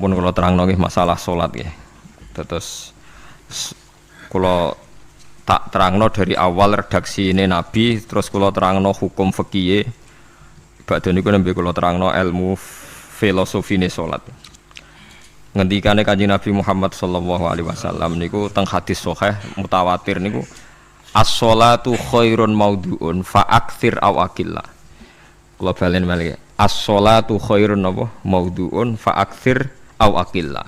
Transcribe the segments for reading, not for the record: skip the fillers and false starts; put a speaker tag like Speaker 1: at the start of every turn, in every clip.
Speaker 1: pun kula terangno nggih masalah salat nggih. Terus kula tak terangno dari awal redaksi ini Nabi, terus kula terangno hukum fikih. Badhe niku nembe kula terangno ilmu filosofine salat. Ngendikane Kanjeng Nabi Muhammad sallallahu alaihi wasallam niku teng hadis sahih mutawatir niku as-sholatu khairun maudhu'un fa aktsir aw aqilla. Kula balen malih. As-sholatu khairun apa? Maudhu'un fa aktsir aw aqilla.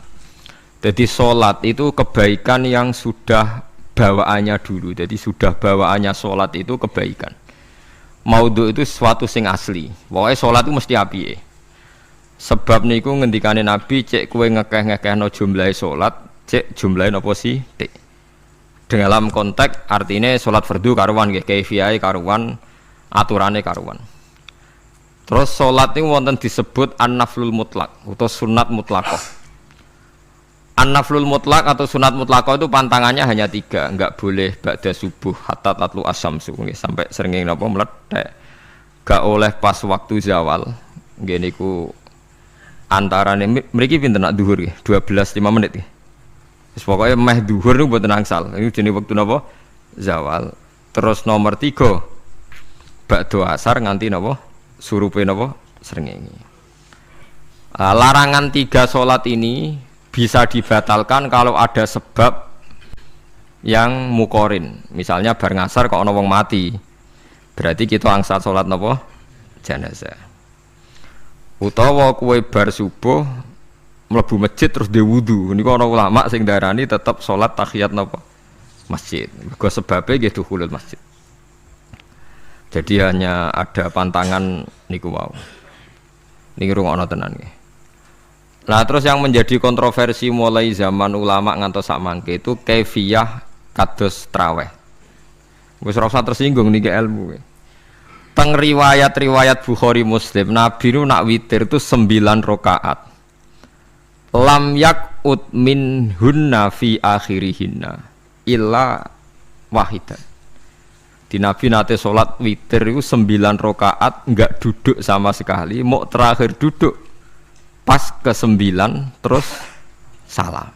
Speaker 1: Jadi salat itu kebaikan yang sudah bawaannya dulu. Jadi sudah bawaannya salat itu kebaikan. Maudhu' itu sesuatu sing asli. Pokoke salat itu mesti apike. Sebab niku ngendikane Nabi cek kowe ngekeh-ngekehno jumlahe salat, cek jumlahe napa sih? Tik. Dalam konteks artinya salat fardu karuan nggih, kaifiyahe karuan, aturane karuan. Terus salat niku wonten disebut an-naflul mutlak atau sunat mutlaqah. An-naflul mutlak atau sunat mutlaqah itu pantangannya hanya 3, enggak boleh ba'da subuh hatta tatlu asyamsu nggih, sampai srengenge napa meletek. Enggak oleh pas waktu zawal. Nggih niku antarane mriki pinten nak zuhur nggih 12:05 menit nggih. Wis pokoke meh zuhur niku mboten angsal. Niku jenenge wektu napa? Zawal. Terus nomor 3 ba'da asar nganti napa? Surupe napa? Srengenge. Larangan 3 salat ini bisa dibatalkan kalau ada sebab yang mukorin. Misalnya bar ngasar kok ana wong mati. Berarti kita angsal salat napa? Jenazah. Utawa kowe bar subuh mlebu masjid terus dhe wudu. Niku ana ulama sing darani tetep salat tahiyat napa? Masjid. Mergo sebabe nggih dukhulul masjid. Jadi hanya ada pantangan niku wau. Niki rungokno tenan nggih. Nah, terus yang menjadi kontroversi mulai zaman ulama ngantos sak mangke itu kaifiyah kados traweh. Wis ora usah tersinggung niki ilmu. Teng riwayat-riwayat Bukhari Muslim, Nabi nu nak witir itu 9 rakaat. Lam yakut min hunna fi akhirihinna illa wahidan. Di Nabi nate salat witir itu 9 rakaat enggak duduk sama sekali, mau terakhir duduk pas ke-9 terus salam.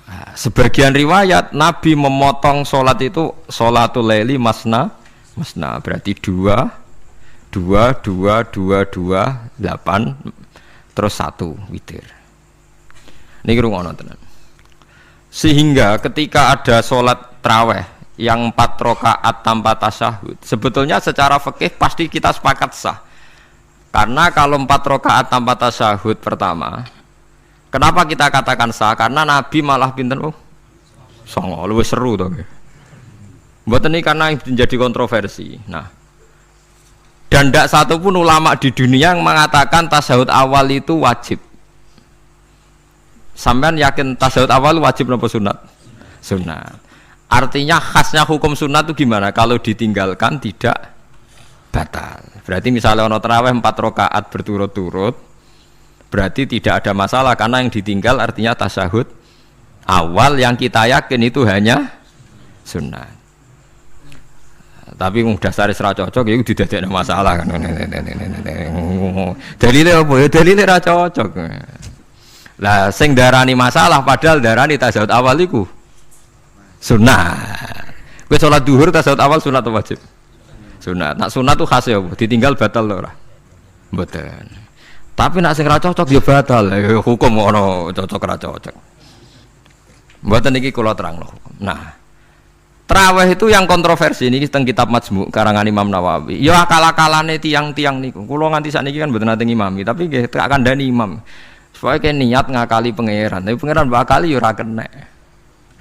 Speaker 1: Nah, sebagian riwayat Nabi memotong sholat itu sholatul laili masna berarti 2 8 terus 1 witir. Niki rungono tenan. Sehingga ketika ada sholat traweh yang 4 rakaat tanpa tasyahud, sebetulnya secara fikih pasti kita sepakat sah. Karena kalau 4 rakaat tanpa tasyahud pertama, kenapa kita katakan sah? Karena Nabi malah pinten songo, luwih seru to nggih. Mboten iki karena menjadi kontroversi. Nah, dan tidak satu pun ulama di dunia yang mengatakan tasyahud awal itu wajib. Sampean yakin tasyahud awal wajib napa sunat? Sunat. Artinya khasnya hukum sunat itu gimana? Kalau ditinggalkan tidak batal. Berarti misalnya ono tarawih 4 rakaat berturut-turut, berarti tidak ada masalah karena yang ditinggal artinya tasyahud awal yang kita yakin itu hanya sunat. Tapi dasar ora cocok ya didadekno masalah kan. Dalile apa ya? Dalile ora cocok. Lah sing darani masalah padahal darani tasyahud awal iku sunat. Kowe salat zuhur tasyahud awal sunat atau wajib? Sunat. Nak sunat tuh khas ya, ditinggal batal lho ora? Mboten. Tapi nak sing ra cocok ya batal. Hukum ono cocok ra cocok. Mboten iki kula terangno hukum. Nah, traweh itu yang kontroversi niki teng kitab Majmu' karangan Imam Nawawi. Ya akal-akalane tiang-tiang niku. Kula nganti sakniki kan mboten nate ngimami, tapi nggih tak kandhani imam. Supaya kene niat ngakali pangeran. Tapi pangeran bakali ya ora kena.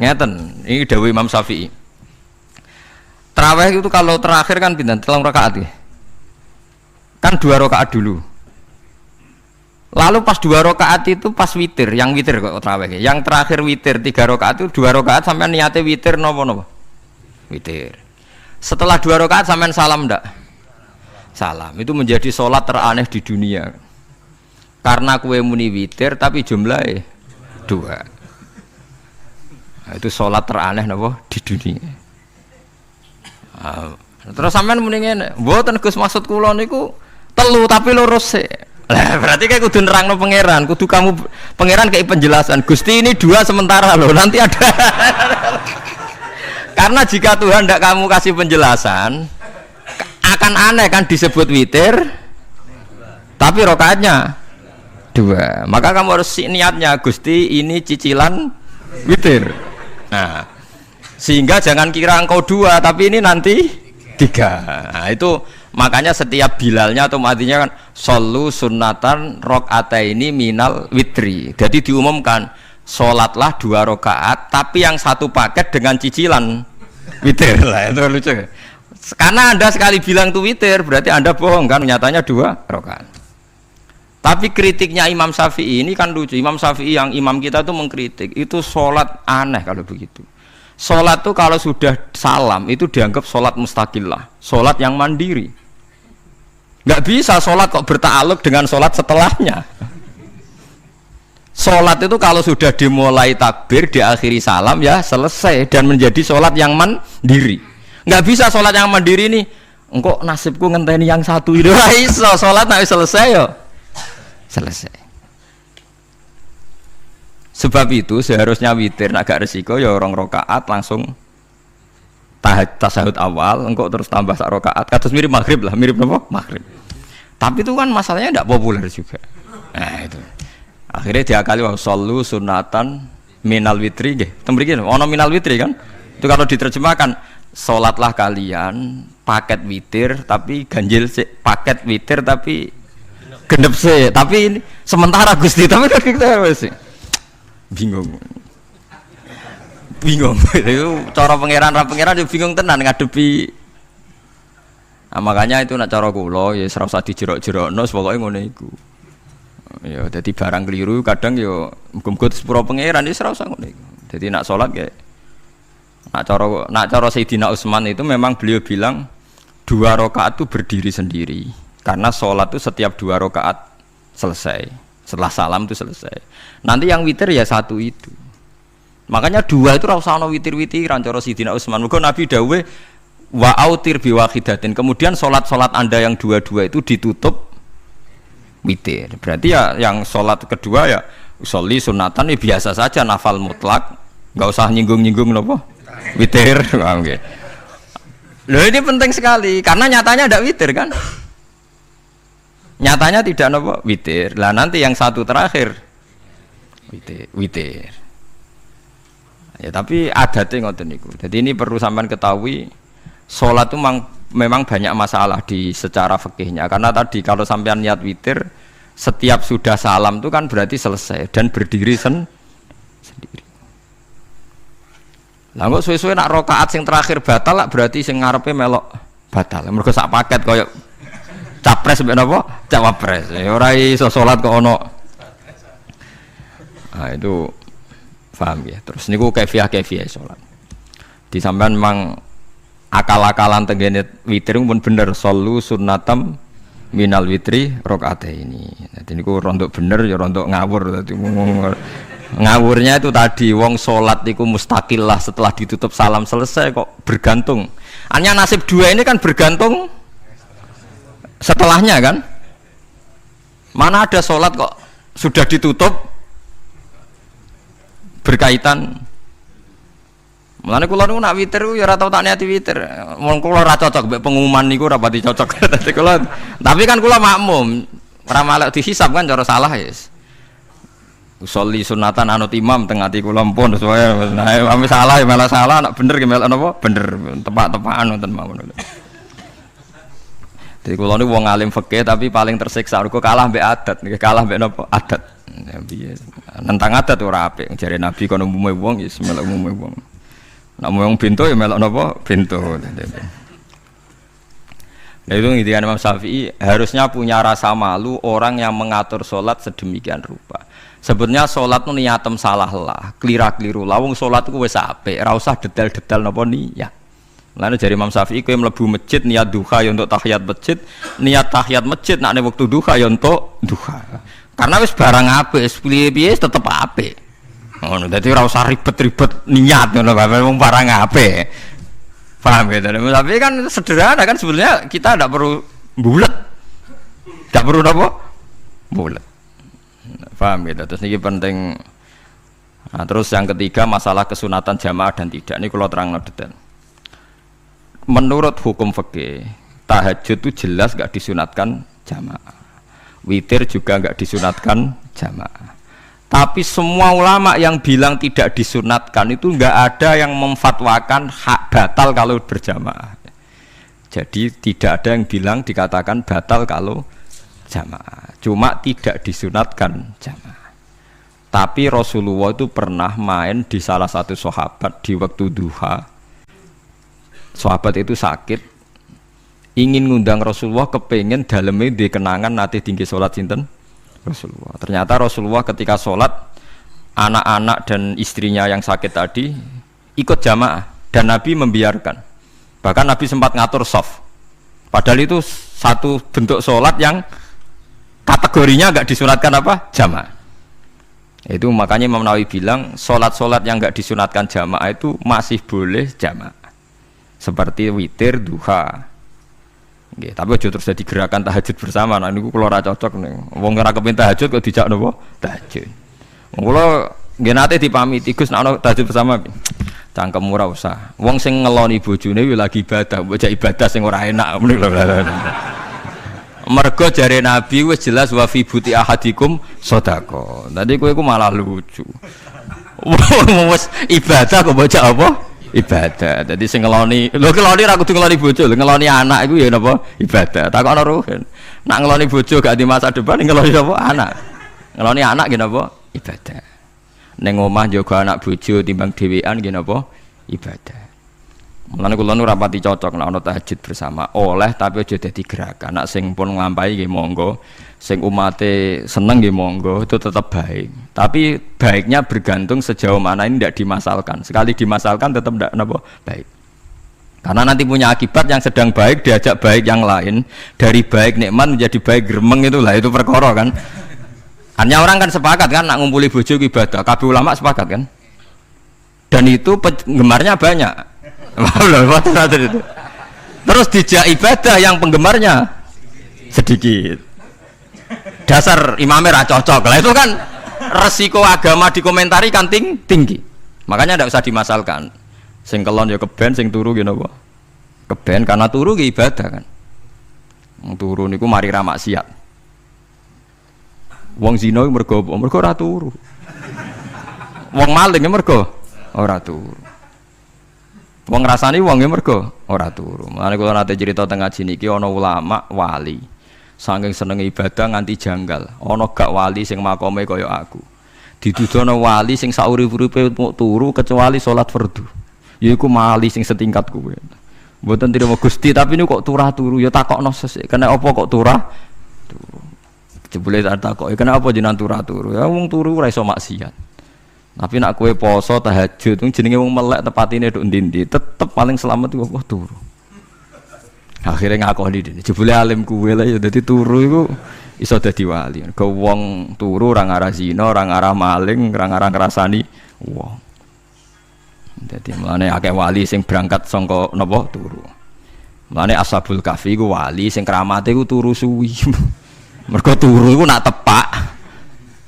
Speaker 1: Ngeten, ini dawuh Imam Syafi'i. Tarawih itu kalau terakhir kan pinten 3 rakaat ya. Kan 2 rakaat dulu. Lalu pas 2 rakaat itu pas witir, yang witir kok tarawih. Yang terakhir witir 3 rakaat itu 2 rakaat sampean niate witir napa? Witir. Setelah 2 rakaat sampean salam ndak? Salam. Itu menjadi sholat teraneh di dunia. Karena kue muni witir tapi jumlahnya 2. Nah, itu sholat teraneh napa di dunia. Terus sampean muni ngene, mboten Gus maksud kula niku telu tapi lurus sik. Lah berarti kayak kudu nerangno pangeran, kudu kamu pangeran kayak penjelasan. Gusti ini 2 sementara loh, nanti ada. Karena jika Tuhan tidak kamu kasih penjelasan, akan aneh kan disebut witir, tapi rokaatnya 2. Maka kamu harus niatnya, Gusti ini cicilan witir. Nah, sehingga jangan kira engkau 2, tapi ini nanti 3. Nah, itu makanya setiap bilalnya atau matinya kan solu sunnatan rokataini minal witri. Jadi diumumkan sholatlah 2 rakaat, tapi yang satu paket dengan cicilan witir. Lah itu lucu. Karena Anda sekali bilang itu witir, berarti Anda bohong kan, nyatanya 2 rakaat. Tapi kritiknya Imam Syafi'i ini kan lucu. Imam Syafi'i yang imam kita tuh mengkritik, itu sholat aneh kalau begitu. Sholat tuh kalau sudah salam itu dianggap sholat mustaqillah, sholat yang mandiri. Nggak bisa sholat kok bertakluk dengan sholat setelahnya. Sholat itu kalau sudah dimulai takbir, diakhiri salam ya selesai dan menjadi sholat yang mandiri. Nggak bisa sholat yang mandiri nih, engkau nasibku ngenteni yang satu itu. Iso sholat nggak selesai yo, selesai. Sebab itu seharusnya witir agak resiko ya 2 rakaat langsung tasahud awal, engkau terus tambah 1 rakaat. Kados mirip maghrib lah, mirip apa? Maghrib. Tapi itu kan masalahnya tidak populer juga. Nah itu. Akhirnya diakali wa shollu sunatan minal witri nggih. Tembriki ono minal witri kan? Itu kalau diterjemahkan salatlah kalian paket witir tapi ganjil sih, paket witir tapi genep sih. Tapi ini sementara Gusti, tapi kan kita sih bingung. Itu cara pangeran dia bingung tenan ngadepi. Nah, makanya itu nak cara kula ya ora usah dijerok-jerokno, pokoke ngono iku. Ya dadi barang keliru kadang ya muga-muga sepuro pangeran ya ora usah ngono iku. Dadi nak salat ya nak cara Sayyidina Utsman itu memang beliau bilang 2 rakaat itu berdiri sendiri. Karena salat itu setiap 2 rakaat selesai. Setelah salam itu selesai. Nanti yang witir ya 1 itu. Makanya 2 itu rasa ana witir-witiran cara Sayyidina Utsman. Muga Nabi dawuh wa autir bi wahidatin. Kemudian salat-salat Anda yang 2 itu ditutup witir. Berarti ya yang salat kedua ya usolli sunatan ya biasa saja nafal mutlak. Enggak usah nyinggung-nyinggung napa? Witir. Oke. Loh ini penting sekali karena nyatanya ada witir kan? Nyatanya tidak nopo witir. Lah nanti yang 1 terakhir witir. Ya tapi adatnya ngoten niku. Jadi ini perlu sampean ketahui, salat itu memang banyak masalah di secara fikihnya. Karena tadi kalau sampean niat witir, setiap sudah salam itu kan berarti selesai dan berdiri sendiri. Lah kok suwe-suwe nak rakaat sing terakhir batal lah berarti sing ngarepe melok batal. Mergo sak paket koyo capres mbek napa? Cawapres. Ora iso salat kok ono. Nah itu paham ya. Terus niku kaifiah salat. Di sampean memang akal-akalan tenggene witir pun bener solu sunnatam minal witri rakaataini. Dadi niku rondok bener ya rondok ngawur dadi ngawurnya itu tadi wong salat niku mustaqillah setelah ditutup salam selesai kok bergantung. Hanya nasib 2 ini kan bergantung setelahnya kan, mana ada sholat kok sudah ditutup berkaitan. Mulane kula niku nak witir ya ora tau tak niati witir. Wong kula ora cocok mbek pengumuman niku ora pati cocok. Tapi kan kula makmum, ora malah dihisab kan cara salah ya. Usolli sunatan anut imam teng ati kula mpun sesuai. Nah, ame salah ya malah salah, nak bener ki melok napa? Bener, tepak-tepakan wonten mawon. Jadi kalau ini wong alim fikih tapi paling tersiksa. Aku kalah mbek adat, kalah mbek napa adat. Ya piye? Nentang adat ora apik. Jare Nabi kono umume wong ya melok umume wong. Nek wong bento ya melok napa? Bento. Nah itu ngintikan Imam Syafi'i harusnya punya rasa malu orang yang mengatur sholat sedemikian rupa. Sebetulnya sholat itu niatem salah lah, kelira-keliru. Lawung sholat itu wis apik, ora usah detail-detail napa niat. Lalu dari Imam Syafi'i kowe mlebu masjid niat duha ya untuk tahiyat masjid, niat tahiyat masjid nek waktu duha ya untuk duha. Karena wis barang apik, piye-piye tetep apik. Ngono, dadi ora usah ribet-ribet niat ngono bae wong barang apik. Paham ya? Tapi kan sederhana kan sebenarnya kita tidak perlu bulat. Tidak perlu apa? bulat. Paham gitu. Terus ini penting. Nah, terus yang ketiga masalah kesunatan jamaah dan tidak. Ini kalau terang detail. Menurut hukum fikih, tahajud itu jelas gak disunatkan jamaah. Witir juga gak disunatkan jamaah. Tapi semua ulama yang bilang tidak disunatkan itu gak ada yang memfatwakan hak batal kalau berjamaah. Jadi tidak ada yang bilang dikatakan batal kalau jamaah. Cuma tidak disunatkan jamaah. Tapi Rasulullah itu pernah main di salah satu sahabat di waktu duha. Sahabat itu sakit, ingin ngundang Rasulullah, kepengen dalamnya di kenangan nanti tinggi sholat sinten Rasulullah. Ternyata Rasulullah ketika sholat, anak-anak dan istrinya yang sakit tadi ikut jamaah dan Nabi membiarkan. Bahkan Nabi sempat ngatur shaf. Padahal itu satu bentuk sholat yang kategorinya agak disunatkan apa? Jamaah. Itu makanya Imam Nawawi bilang sholat-sholat yang enggak disunatkan jamaah itu masih boleh jamaah, seperti witir, duha. Nggih, tapi aja terus jadi gerakan tahajud bersama. Nah niku kula ora cocok nih. Wong ora kepen tahajud kok dijak napa? Tahajud. Wong kula nggih nate dipamiti Gus nek ana tahajud bersama. Cangkem ora usah. Wong sing ngeloni bojone yo lagi ibadah, mbok ibadah sing ora enak ngono lho. Mergo jare Nabi wis jelas wa fi buti ahadikum sedekah. Tadi kowe iku malah lucu. Wis ibadah kok bocah apa? Ibadah. Jadi sing ngeloni, lho ngeloni ra kudu ngeloni bojo, lho ngeloni anak iku ya napa? Ibadah. Takokno ruhen. Nak ngeloni bojo gak di masa depan ngeloni apa? Anak. Ngeloni anak nggih napa? Ibadah. Ning omah njaga anak bojo timbang dhewean nggih napa? Ibadah. Mulane kula nu rapati cocok nek ana tahajud bersama. Oleh tapi aja dadi gerakan. Nek sing pun nglampahi nggih monggo. Sing umate seneng nggih monggo, itu tetap baik. Tapi baiknya bergantung sejauh mana ini tidak dimasalkan. Sekali dimasalkan tetap tidak napa baik. Karena nanti punya akibat yang sedang baik diajak baik yang lain, dari baik nikmat menjadi baik gremeng itulah itu perkara kan. Hanya orang kan sepakat kan nak ngumpuli bojo ibadah. Kabeh ulama sepakat kan. Dan itu penggemarnya banyak. Terus dijak ibadah yang penggemarnya sedikit. Dasar imamnya ra cocok. Lah itu kan resiko agama dikomentari kan tinggi. Makanya tidak usah dimasalkan. Sing kelon ya keben, sing turu ya napa? Keben karena turu ki ibadah kan. Wong turu niku mari ra maksiat. Wong zina mergo apa? Mergo ora turu. Wong maling mergo ora turu. Wong ngrasani wong mergo ora turu. Mulane kula nate cerita teng ngaji niki ana ulama wali. Saking senenge ibadah nganti janggal. Ana gak wali sing makome kaya aku. Didudono wali sing saurip-uripe turu kecuali salat fardu. Yaiku wali sing setingkat kuwe. Mboten trimo Gusti tapi niku kok turah turu ya takokno sesuk. Kena apa kok turah? Turu. Jebule tak takoki kena apa jenengan turah turu? Ya wong turu ora iso maksiat. Tapi nak kowe poso tahajud jenenge wong melek tepatine nduk ndi-ndi tetep paling selamat iku apa turu. Akhirnya ngakoni dene. Jebule alim kuwe lah ya dadi turu iku iso dadi wali. Ke wong turu ora ngarah zina, ora ngarah maling, ora ngarah ngrasani wong. Dadi mulane akeh wali sing berangkat saka napa turu. Mulane Ashabul Kahfi iku wali sing kramate iku turu suwi. Mergo turu iku nak tepak.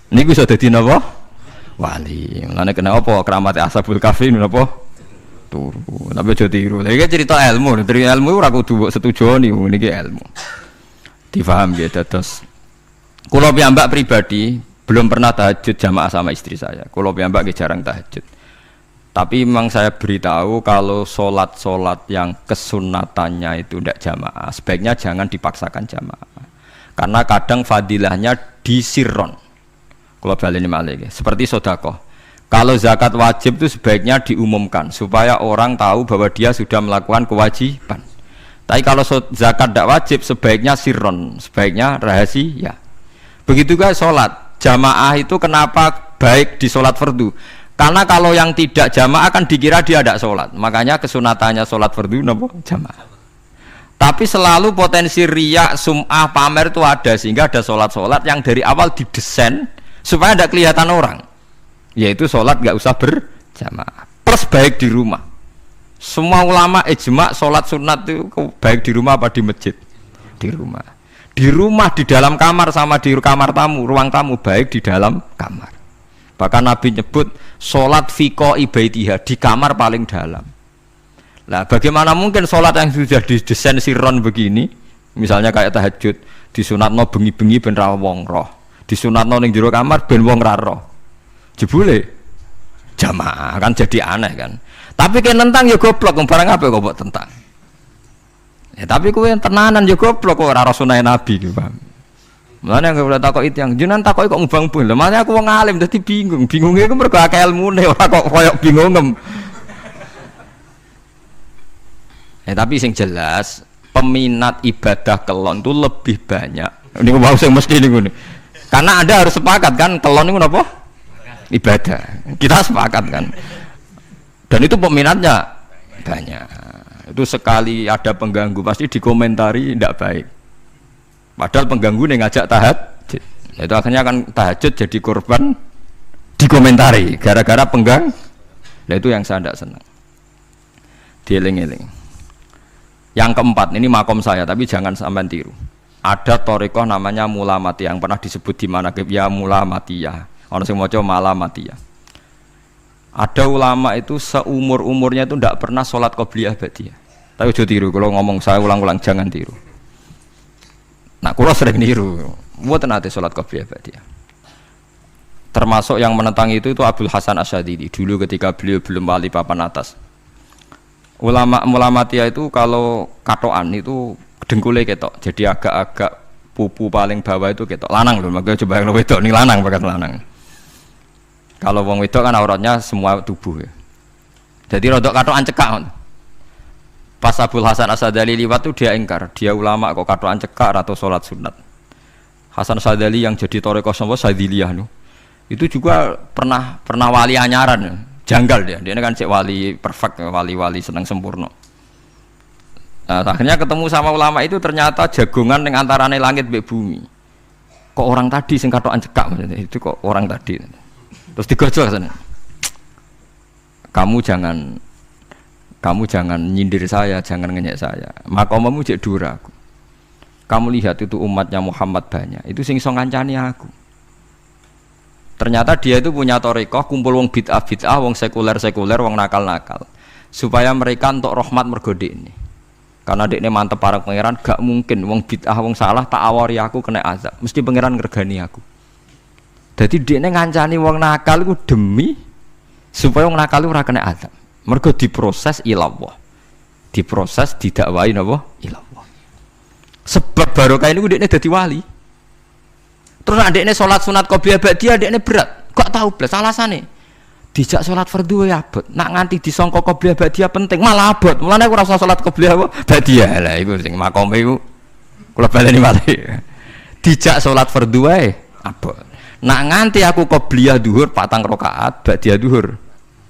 Speaker 1: Niku iso dadi napa? Wali. Mulane kena apa kramate Ashabul Kahfi napa? Turu. Tapi aja tiru. Lha iki cerita ilmu, dari ilmu ora kudu setuju niku niki ilmu. Difaham ya dados. Kula piyambak pribadi belum pernah tahajud jamaah sama istri saya. Kula piyambak nggih jarang tahajud. Tapi memang saya beritahu kalau sholat-sholat yang kesunatannya itu tidak jamaah, sebaiknya jangan dipaksakan jamaah. Karena kadang fadilahnya disirron. Kalau baleni malih seperti sedekah. Kalau zakat wajib itu sebaiknya diumumkan supaya orang tahu bahwa dia sudah melakukan kewajiban. Tapi kalau zakat tidak wajib sebaiknya sirron, sebaiknya rahasia. Begitu juga sholat jamaah itu kenapa baik di sholat fardu? Karena kalau yang tidak jamaah kan dikira dia tidak sholat. Makanya kesunatannya sholat fardu napa jamaah. Tapi selalu potensi riya, sum'ah, pamer itu ada sehingga ada sholat-sholat yang dari awal didesain supaya tidak kelihatan orang. Yaitu sholat nggak usah berjamaah. Plus baik di rumah. Semua ulama ijma sholat sunat itu baik di rumah apa di masjid? Di rumah. Di rumah, di dalam kamar sama di kamar tamu, ruang tamu, baik di dalam kamar. Bahkan Nabi nyebut sholat fiko ibaitiha di kamar paling dalam. Nah, bagaimana mungkin sholat yang sudah didesain sirron begini, misalnya kayak tahajud, disunatno bengi-bengi ben ra wong roh, disunatno ning jero kamar ben wong ra roh. Jebule jamaah kan jadi aneh kan. Tapi kan tentang ya goblok, barang apa kok mbok tentang. Ya tapi kowe tenanan yo goblok kok ora sunah Nabi iki, Pak. Mulane aku ora takoki tiyang, jenengan takoki kok ngubang-ubang. Lha makane aku wong alim dadi bingung. Bingunge iku mergo akeh ilmune ora kok koyo bingungem. Tapi sing jelas peminat ibadah kelon itu lebih banyak. Niku mau sing mesti niku. Karena Anda harus sepakat kan kelon niku napa? Ibadah. Kita sepakat kan. Dan itu peminatnya banyak. Itu sekali ada pengganggu pasti dikomentari tidak baik. Padahal pengganggu nih ngajak tahajud. Itu akhirnya akan tahajud jadi korban dikomentari gara-gara penggang. Nah itu yang saya tidak senang. Dieling-eling. Yang keempat ini makom saya tapi jangan sampai tiru. Ada thariqah namanya Mulamatiyah yang pernah disebut di mana ya Mulamatiyah. Orang sing maca Malamatiyah. Ada ulama itu seumur-umurnya itu tidak pernah sholat qobliyah ba'diyah. Tapi ojo tiru, kalau ngomong saya ulang-ulang jangan tiru. Nah, kalau sering niru, mboten nate sholat qobliyah ba'diyah. Termasuk yang menentang itu Abdul Hasan Asyadili dulu ketika beliau belum wali papan atas. Ulama Mulamatiyah itu kalau katoan itu dengkulnya ketok, jadi agak-agak pupu paling bawah itu ketok. Lanang loh, makanya coba yang wedok nih lanang bakat lanang. Kalau wong wedok kan auratnya semua tubuh ya. Jadi rodok katokan cekak. Pas Abdul Hasan Asyadili liwat tuh dia ingkar, dia ulama kok katokan cekak atau sholat sunat. Hasan Asyadili yang jadi thariqah sapa Sadiliyah nu. Itu juga pernah wali anyaran ya. Janggal dia. Dia kan cek wali perfect, wali senang sempurna. Nah, akhirnya ketemu sama ulama itu ternyata jagongan yang antarane langit mbek bumi. Kok orang tadi sing katokan cekak maksudnya itu kok orang tadi. Terus digojol sana. Kamu jangan nyindir saya, jangan ngenyek saya. Makomamu cek dura aku. Kamu lihat itu umatnya Muhammad banyak. Itu sing iso ngancani aku. Ternyata dia itu punya thariqah kumpul wong bid'ah, wong sekuler, wong nakal. Supaya mereka untuk rahmat mergo ini. Karena dekne mantep para pangeran, gak mungkin wong bid'ah, wong salah tak awari aku kena azab. Mesti pangeran ngergani aku. Jadi dia ngancani wong nakal itu demi supaya wong nakal itu ora kena azab. Mergo diproses ilallah. Diproses didakwai napa? Ilallah. Sebab barokah ini dekne dadi wali. Terus adekne salat sunat qobliyah ba'diyah adekne berat. Kok tahu blas alasane? Dijak salat fardhu ya abot. Nak nganti disangka qobliyah ba'diyah penting malah abot. Mulane aku ora usah salat qobliyah ba'diyah. Lah iku sing makome iku kula baleni malih. Dijak salat fardhu wae abot. Nak nganti aku qobliyah duhur 4 rakaat, ba'diyah duhur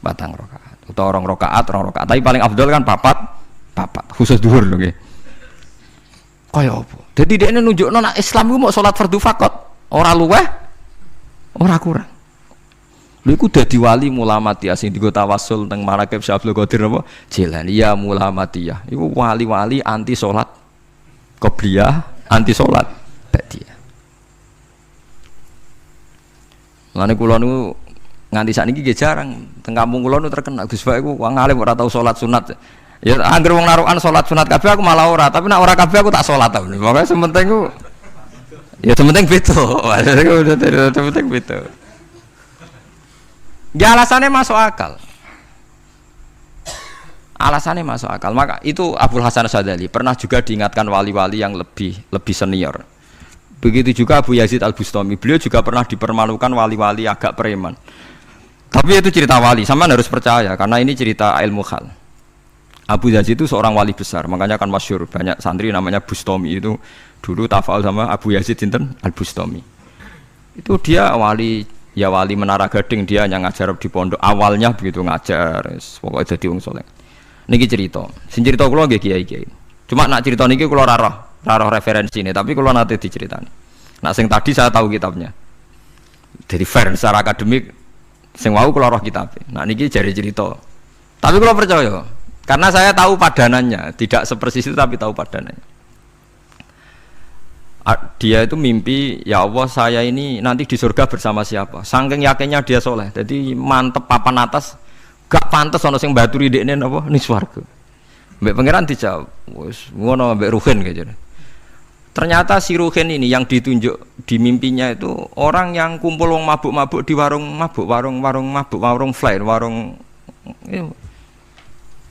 Speaker 1: 4 rakaat. Utawa 2 rakaat, 2 rakaat. Tapi paling afdal kan papat khusus duhur lho nggih. Kaya apa? Dadi dekne nunjukno nek Islam iku mau salat fardhu faqat, ora luweh, ora kurang. Lha iku dadi wali Mulamatiyah sing digo tawassul teng Manaqib Syekh Abdul Qadir apa? Jilani ya Mulamatiyah. Iku wali-wali anti salat qobliyah, anti salat ba'diyah. Lane kula niku nganti sakniki nggih jarang teng kampung kula niku terkenal Gus Bak iku wong alim ora tau salat sunat. Ya anggere wong narukan salat sunat kabeh aku malah ora, tapi nek ora kabeh aku tak salat ta. Pokoke sementing ku ya sementing beda. Sementing beda. Ya alasannya masuk akal. Alasannya masuk akal. Maka itu Abdul Hasan Asyadili pernah juga diingatkan wali-wali yang lebih senior. Begitu juga Abu Yazid Al-Bustami, beliau juga pernah dipermalukan wali-wali agak preman. Tapi itu cerita wali, sama harus percaya karena ini cerita ilmu hal. Abu Yazid itu seorang wali besar, makanya kan masyhur banyak santri namanya Bustami itu dulu tafal sama Abu Yazid sinten Al-Bustami. Itu dia wali Menara Gading, dia yang ngajar di pondok awalnya begitu ngajar, pokoknya jadi wong soleh. Niki cerita, sing cerita kula nggih kiai-kiai. Cuma nak cerita niki kula ora roh referensi ini, tapi kalau nanti diceritani. Nah, sing tadi saya tahu kitabnya. Jadi fair secara akademik, sing wau kalau roh kitabnya. Nah, niki jari cerita. Tapi kalau percaya, karena saya tahu padanannya, tidak sepersis itu tapi tahu padanannya. Dia itu mimpi, ya Allah saya ini nanti di surga bersama siapa. Saking yakinnya dia soleh, jadi mantep papan atas, gak pantas ono sing baturi dekne napa ning swarga. Mbek pangeran dijawab, wis ngono mbek Ruhin gitu. Ternyata si Ruhin ini yang ditunjuk di mimpinya itu orang yang kumpul wong mabuk-mabuk di warung mabuk, warung flare, warung.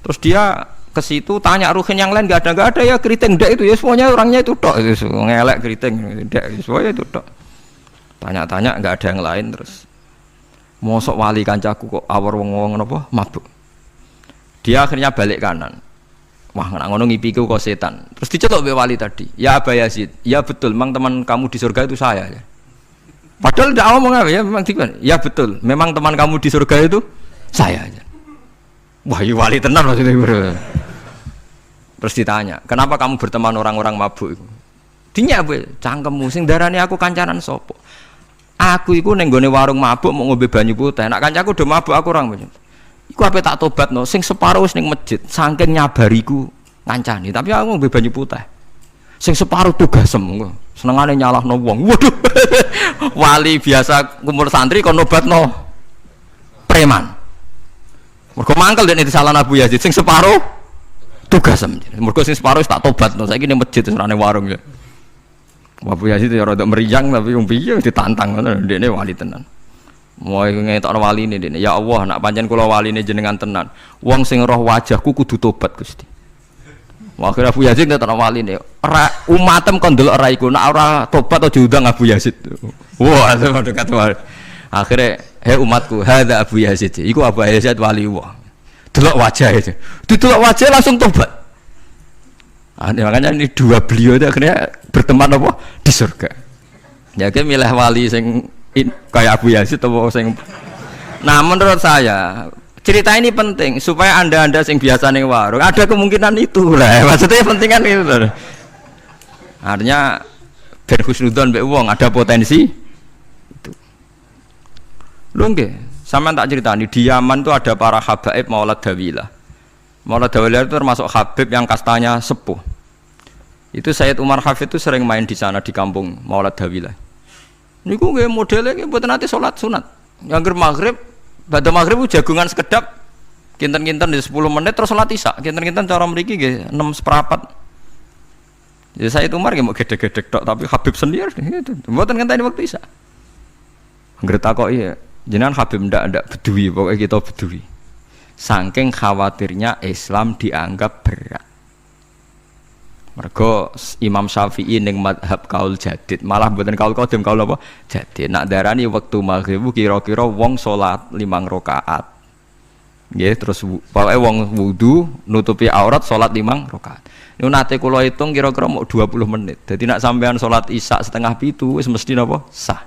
Speaker 1: Terus dia ke situ tanya Ruhin yang lain nggak ada ya keriting ndak itu ya semuanya orangnya itu tok itu ngelek keriting ndak semuanya itu tok. Tanya-tanya nggak ada yang lain terus. Mosok wali kancaku kok awor wong-wong napa mabuk. Dia akhirnya balik kanan. Wah, ngono ngipiku kok setan. Terus dicetok mbek wali tadi. Ya Aba Yazid, ya betul, memang teman kamu di surga itu saya ya. Padahal ndak ngomong apa ya, memang dikon. Ya betul, memang teman kamu di surga itu saya aja. Wah, ya wali tenan maksudnya. Terus ditanya, kenapa kamu berteman orang-orang mabuk itu? Dinya apa? Cangkemmu sing darani aku kancanan sopo. Aku iku ning gone warung mabuk mau ngombe banyu putih. Nek kancaku do mabuk aku orang banyu. Iku ape tak tobatno, sing separuh wis ning masjid, saking nyabariku ngancani, tapi aku ngombe banyu putih. Sing separuh tugasem, senengane nyalahno wong. Waduh. Wali biasa kumpul santri kon nobatno preman. Mergo mangkel dene disalahno Abu Yazid, sing separuh tugasem. Mergo sing separuh tak tobatno, saiki ning masjid serane warung ya. Abu Yazid ya rada meriang tapi wong piye ditantang ngono, ndekne wali tenan. Mau ngetokno waline dene. Ya Allah, nak pancen kula waline jenengan tenan. Wong sing roh wajahku kudu tobat Gusti. Akhire Abu Yazid ngetokno waline. Ora umatem kon ndelok ora iku, nak ora tobat aja diundang Abu Yazid. Wah, dekat wali. Akhire, "Hei umatku, hadza Abu Yazid." Iku Abu Yazid wali wah. Delok wajah itu. Didelok wajah langsung tobat. Makanya ini dua beliau itu akhirnya berteman apa? Di surga. Ya kan milih wali sing kayak Abu Yazid atau sing. Nah menurut saya cerita ini penting supaya anda sing biasa ning warung ada kemungkinan itu lah. Maksudnya pentingan itu. Artinya ben husnudzon mbek wong ada potensi itu. Lho nggih, sampean tak ceritani di Yaman itu ada para habaib Maulad Dawilah. Maulad Dawilah itu termasuk habib yang kastanya sepuh. Itu Sayyid Umar Hafid itu sering main di sana di kampung Maulad Dawilah. Niku nggih modele nggih mboten nate salat sunat. Angger maghrib, badhe maghrib jagungan sekedap kinten-kinten di 10 menit terus salat isya. Kinten-kinten cara mriki nggih 6/4. Ya Sayyid Umar nggih mau gedhe-gedhe tok tapi Habib sendiri gitu. Mboten ngenteni waktu isya. Angger takoki jenengan Habib ndak bedui pokoke kita bedui. Saking khawatirnya Islam dianggap berat. Mergo Imam Syafi'i ning mazhab kaul jadid, malah mboten kaul qadim, kaul apa? Jadid. Nak darani wektu maghrib kira-kira wong salat 5 rakaat. Nggih, terus pokoke wong wudu nutupi aurat salat 5 rakaat. Niku nate kula hitung kira-kira mau 20 menit. Dadi nak sampean salat isya 6:30 wis mesti napa? Sah.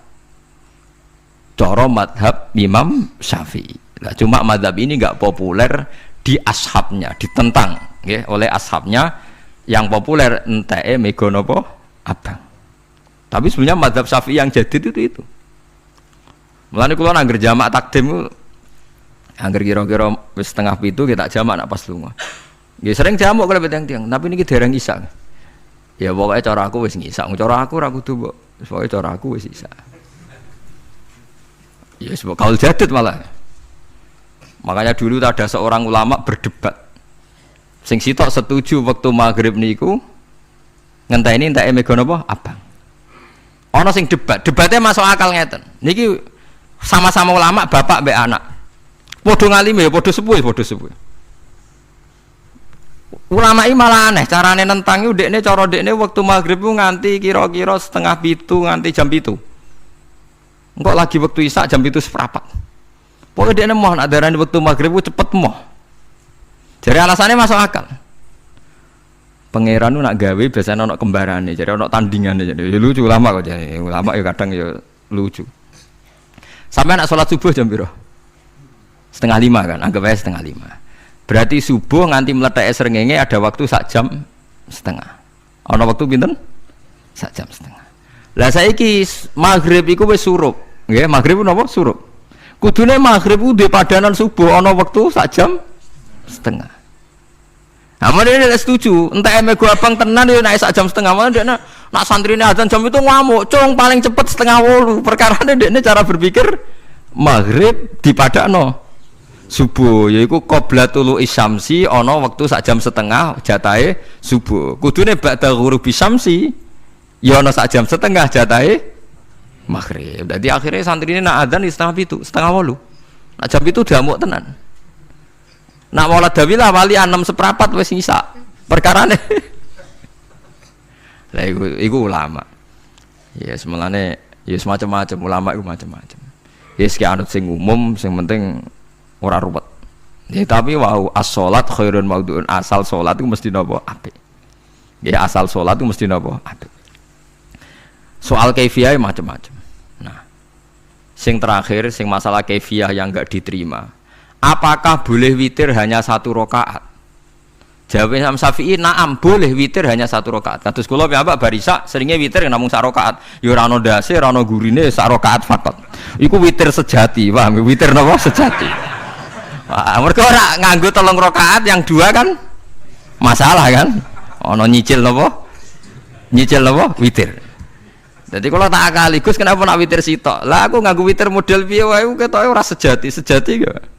Speaker 1: Cara mazhab Imam Syafi'i. Nah, cuma mazhab ini enggak populer di ashabnya, ditentang nggih oleh ashabnya. Yang populer enteke mega napa abang. Tapi sebenarnya mazhab Syafi'i yang jadid itu. Mulane kula nangger jamak takdim angger kira-kira wis 6:30 kita jamak nak pas lunga. Nggih sering jamak kalau tiang-tiang, tapi niki dereng isya. Ya pokoke cara aku wis ngisa, cara aku ora kudu mbok. Pokoke cara aku wis isya. Ya sebab kaul jadid malah. Makanya dulu ada seorang ulama berdebat. Sing sitok setuju waktu maghrib niku ngenteni enteke mega napa abang. Ana sing debatnya masuk akal ngeten. Niki sama-sama ulama bapak mbek anak. Padha ngalime ya padha sepuh. Ulama iki malah aneh carane nentang iku dekne cara dekne waktu maghrib ku nganti kira-kira 6:30 nganti jam 7. Engko lagi waktu isya jam 7:15. Pokoke dekne moh nak darani waktu maghrib ku cepet moh. Jadi alasannya masuk akal. Pangeran nak gawe biasanya ono kembarane, jadi ono tandingannya, jadi ya lucu ulama kok jadi ulama ya kadang ya lucu. Sampai nak sholat subuh jam piro? 4:30 kan, anggap aja 4:30. Berarti subuh nganti meletak srengenge ada waktu 1,5 jam. Ono waktu pinten? 1,5 jam. Lah saiki maghrib iku wis surup, nggih maghrib napa surup. Kudune maghrib ku di padanan subuh ono waktu 1,5 jam. Amun ini setuju, entah mego abang tenan yo naik 1,5 jam malah ndekna Nak santrine azan jam itu ngamuk, cung paling cepet 7:30. Perkarane dekne cara berpikir maghrib dipadakno subuh, yaiku qoblatul isyamsi ana wektu sak jam setengah jatahe subuh. Kudune ba'da ghurubi syamsi ya ana sak jam setengah jatahe maghrib. Dadi akhirnya santrine nak azan di setengah 7, setengah 8. Nak jam itu diamuk tenan. Nak maulad dawilah wali 6 seprapat wis ngisa. Perkarane lah iku ulama. Ya semelane ya semacam-macam ulama iku macam-macam. Ya sing anut sing umum, sing penting ora ruwet. Ya tapi wau as-shalat khairun maudhu'un, asal salat iku mesti napa apik. Ya asal salat iku mesti napa apik. Soal kaifiyah macam-macam. Nah, sing terakhir sing masalah kaifiyah yang enggak diterima. Apakah boleh witir hanya 1 rakaat? Jawab Imam Syafi'i, na'am, boleh witir hanya 1 rakaat. Kados kula piyambak barisa seringnya witir namung 1 rakaat. Ya ora ono ndase, ora ono gurine, 1 rakaat fakot. Iku witir sejati, paham? Witir napa sejati. Wah, mergo ora nganggo 3 rakaat yang 2 kan masalah kan? Ono nyicil napa? Nyicil napa? Witir. Jadi kalau tak akali, Gus kenapa nak witir sitok? Lah aku nganggo witir model piye wae ketoke ora sejati. Sejati gak?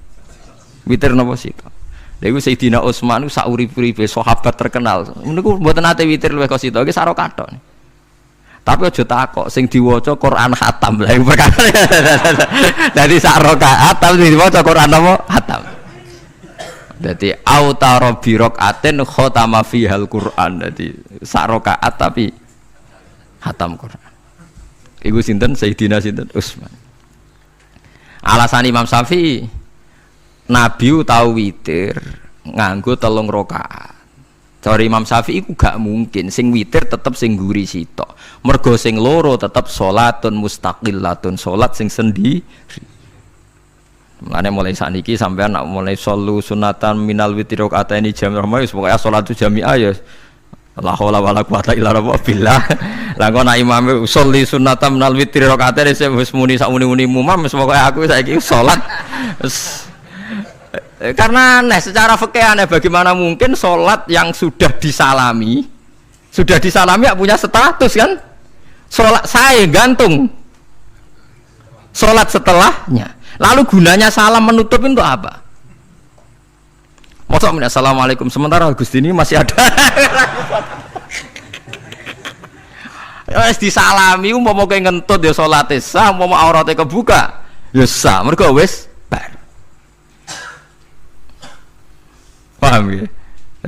Speaker 1: Witir napa sitok? Lha iku Sayyidina Utsman sak urip-uripe sahabat terkenal. Niku mboten nate witir luwih kok sitok, iki sak rakaat tok. Tapi aja takok sing diwaca Quran khatam. Lah iku perkara. Dadi sak rakaat tapi diwaca Quran apa? Khatam. Dadi autara bi rakaatin khatama fihal Quran. Dadi sak rakaat tapi khatam Quran. Iku sinten Sayyidina sinten Utsman. Alasan Imam Syafi'i Nabi tahu witir nganggo 3 rakaat. Cara Imam Syafi'i ku gak mungkin sing witir tetep sing guri sitok. Mergo sing loro tetep salatun mustaqillatun, salat sing sendiri. Mulane mulai sakniki sampean nak mulai shollu sunatan minal witri rakaataini jami'ah wis pokoke salat jami'ah ya la haula wala quwata illa billah. Lah kok nak imame sholli sunatan minal witri rakaataini wis muni sak muni-muni mumam wis pokoke aku saiki salat karena aneh secara fikih aneh, bagaimana mungkin sholat yang sudah disalami ya punya status kan? Sholat saya gantung sholat setelahnya, lalu gunanya salam menutup itu apa? Masa assalamualaikum sementara Gusti ini masih ada wis disalami umpama kowe ngentut ya salate sah, umpama aurate kebuka ya sah, mergo wis bar. Paham ya?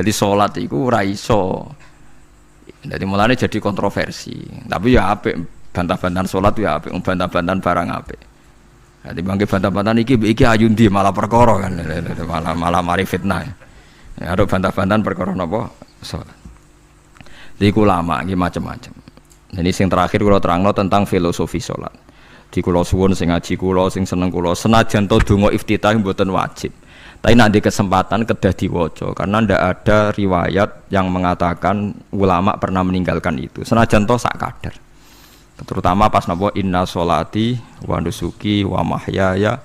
Speaker 1: Jadi sholat itu ora iso. Jadi mulane jadi kontroversi. Tapi ya apik bantah-bantahan sholat ya apik, bantah-bantahan barang apik. Jadi bangke bantah-bantahan iki ayundi malah perkara kan. Malah mari fitnah. Ya ada bantah-bantahan perkara napa? Sholat. Jadi ulama iki macam-macam. Jadi sing terakhir kula terangno tentang filosofi sholat. Di kula suwun sing ngaji kula sing seneng kula senajan to donga iftitah mboten wajib. Tapi nanti kesempatan kedah diwaca karena ndak ada riwayat yang mengatakan ulama pernah meninggalkan itu. Senajan toh sak kadar. Terutama pas napa inna sholati wa nusuki wa mahyaya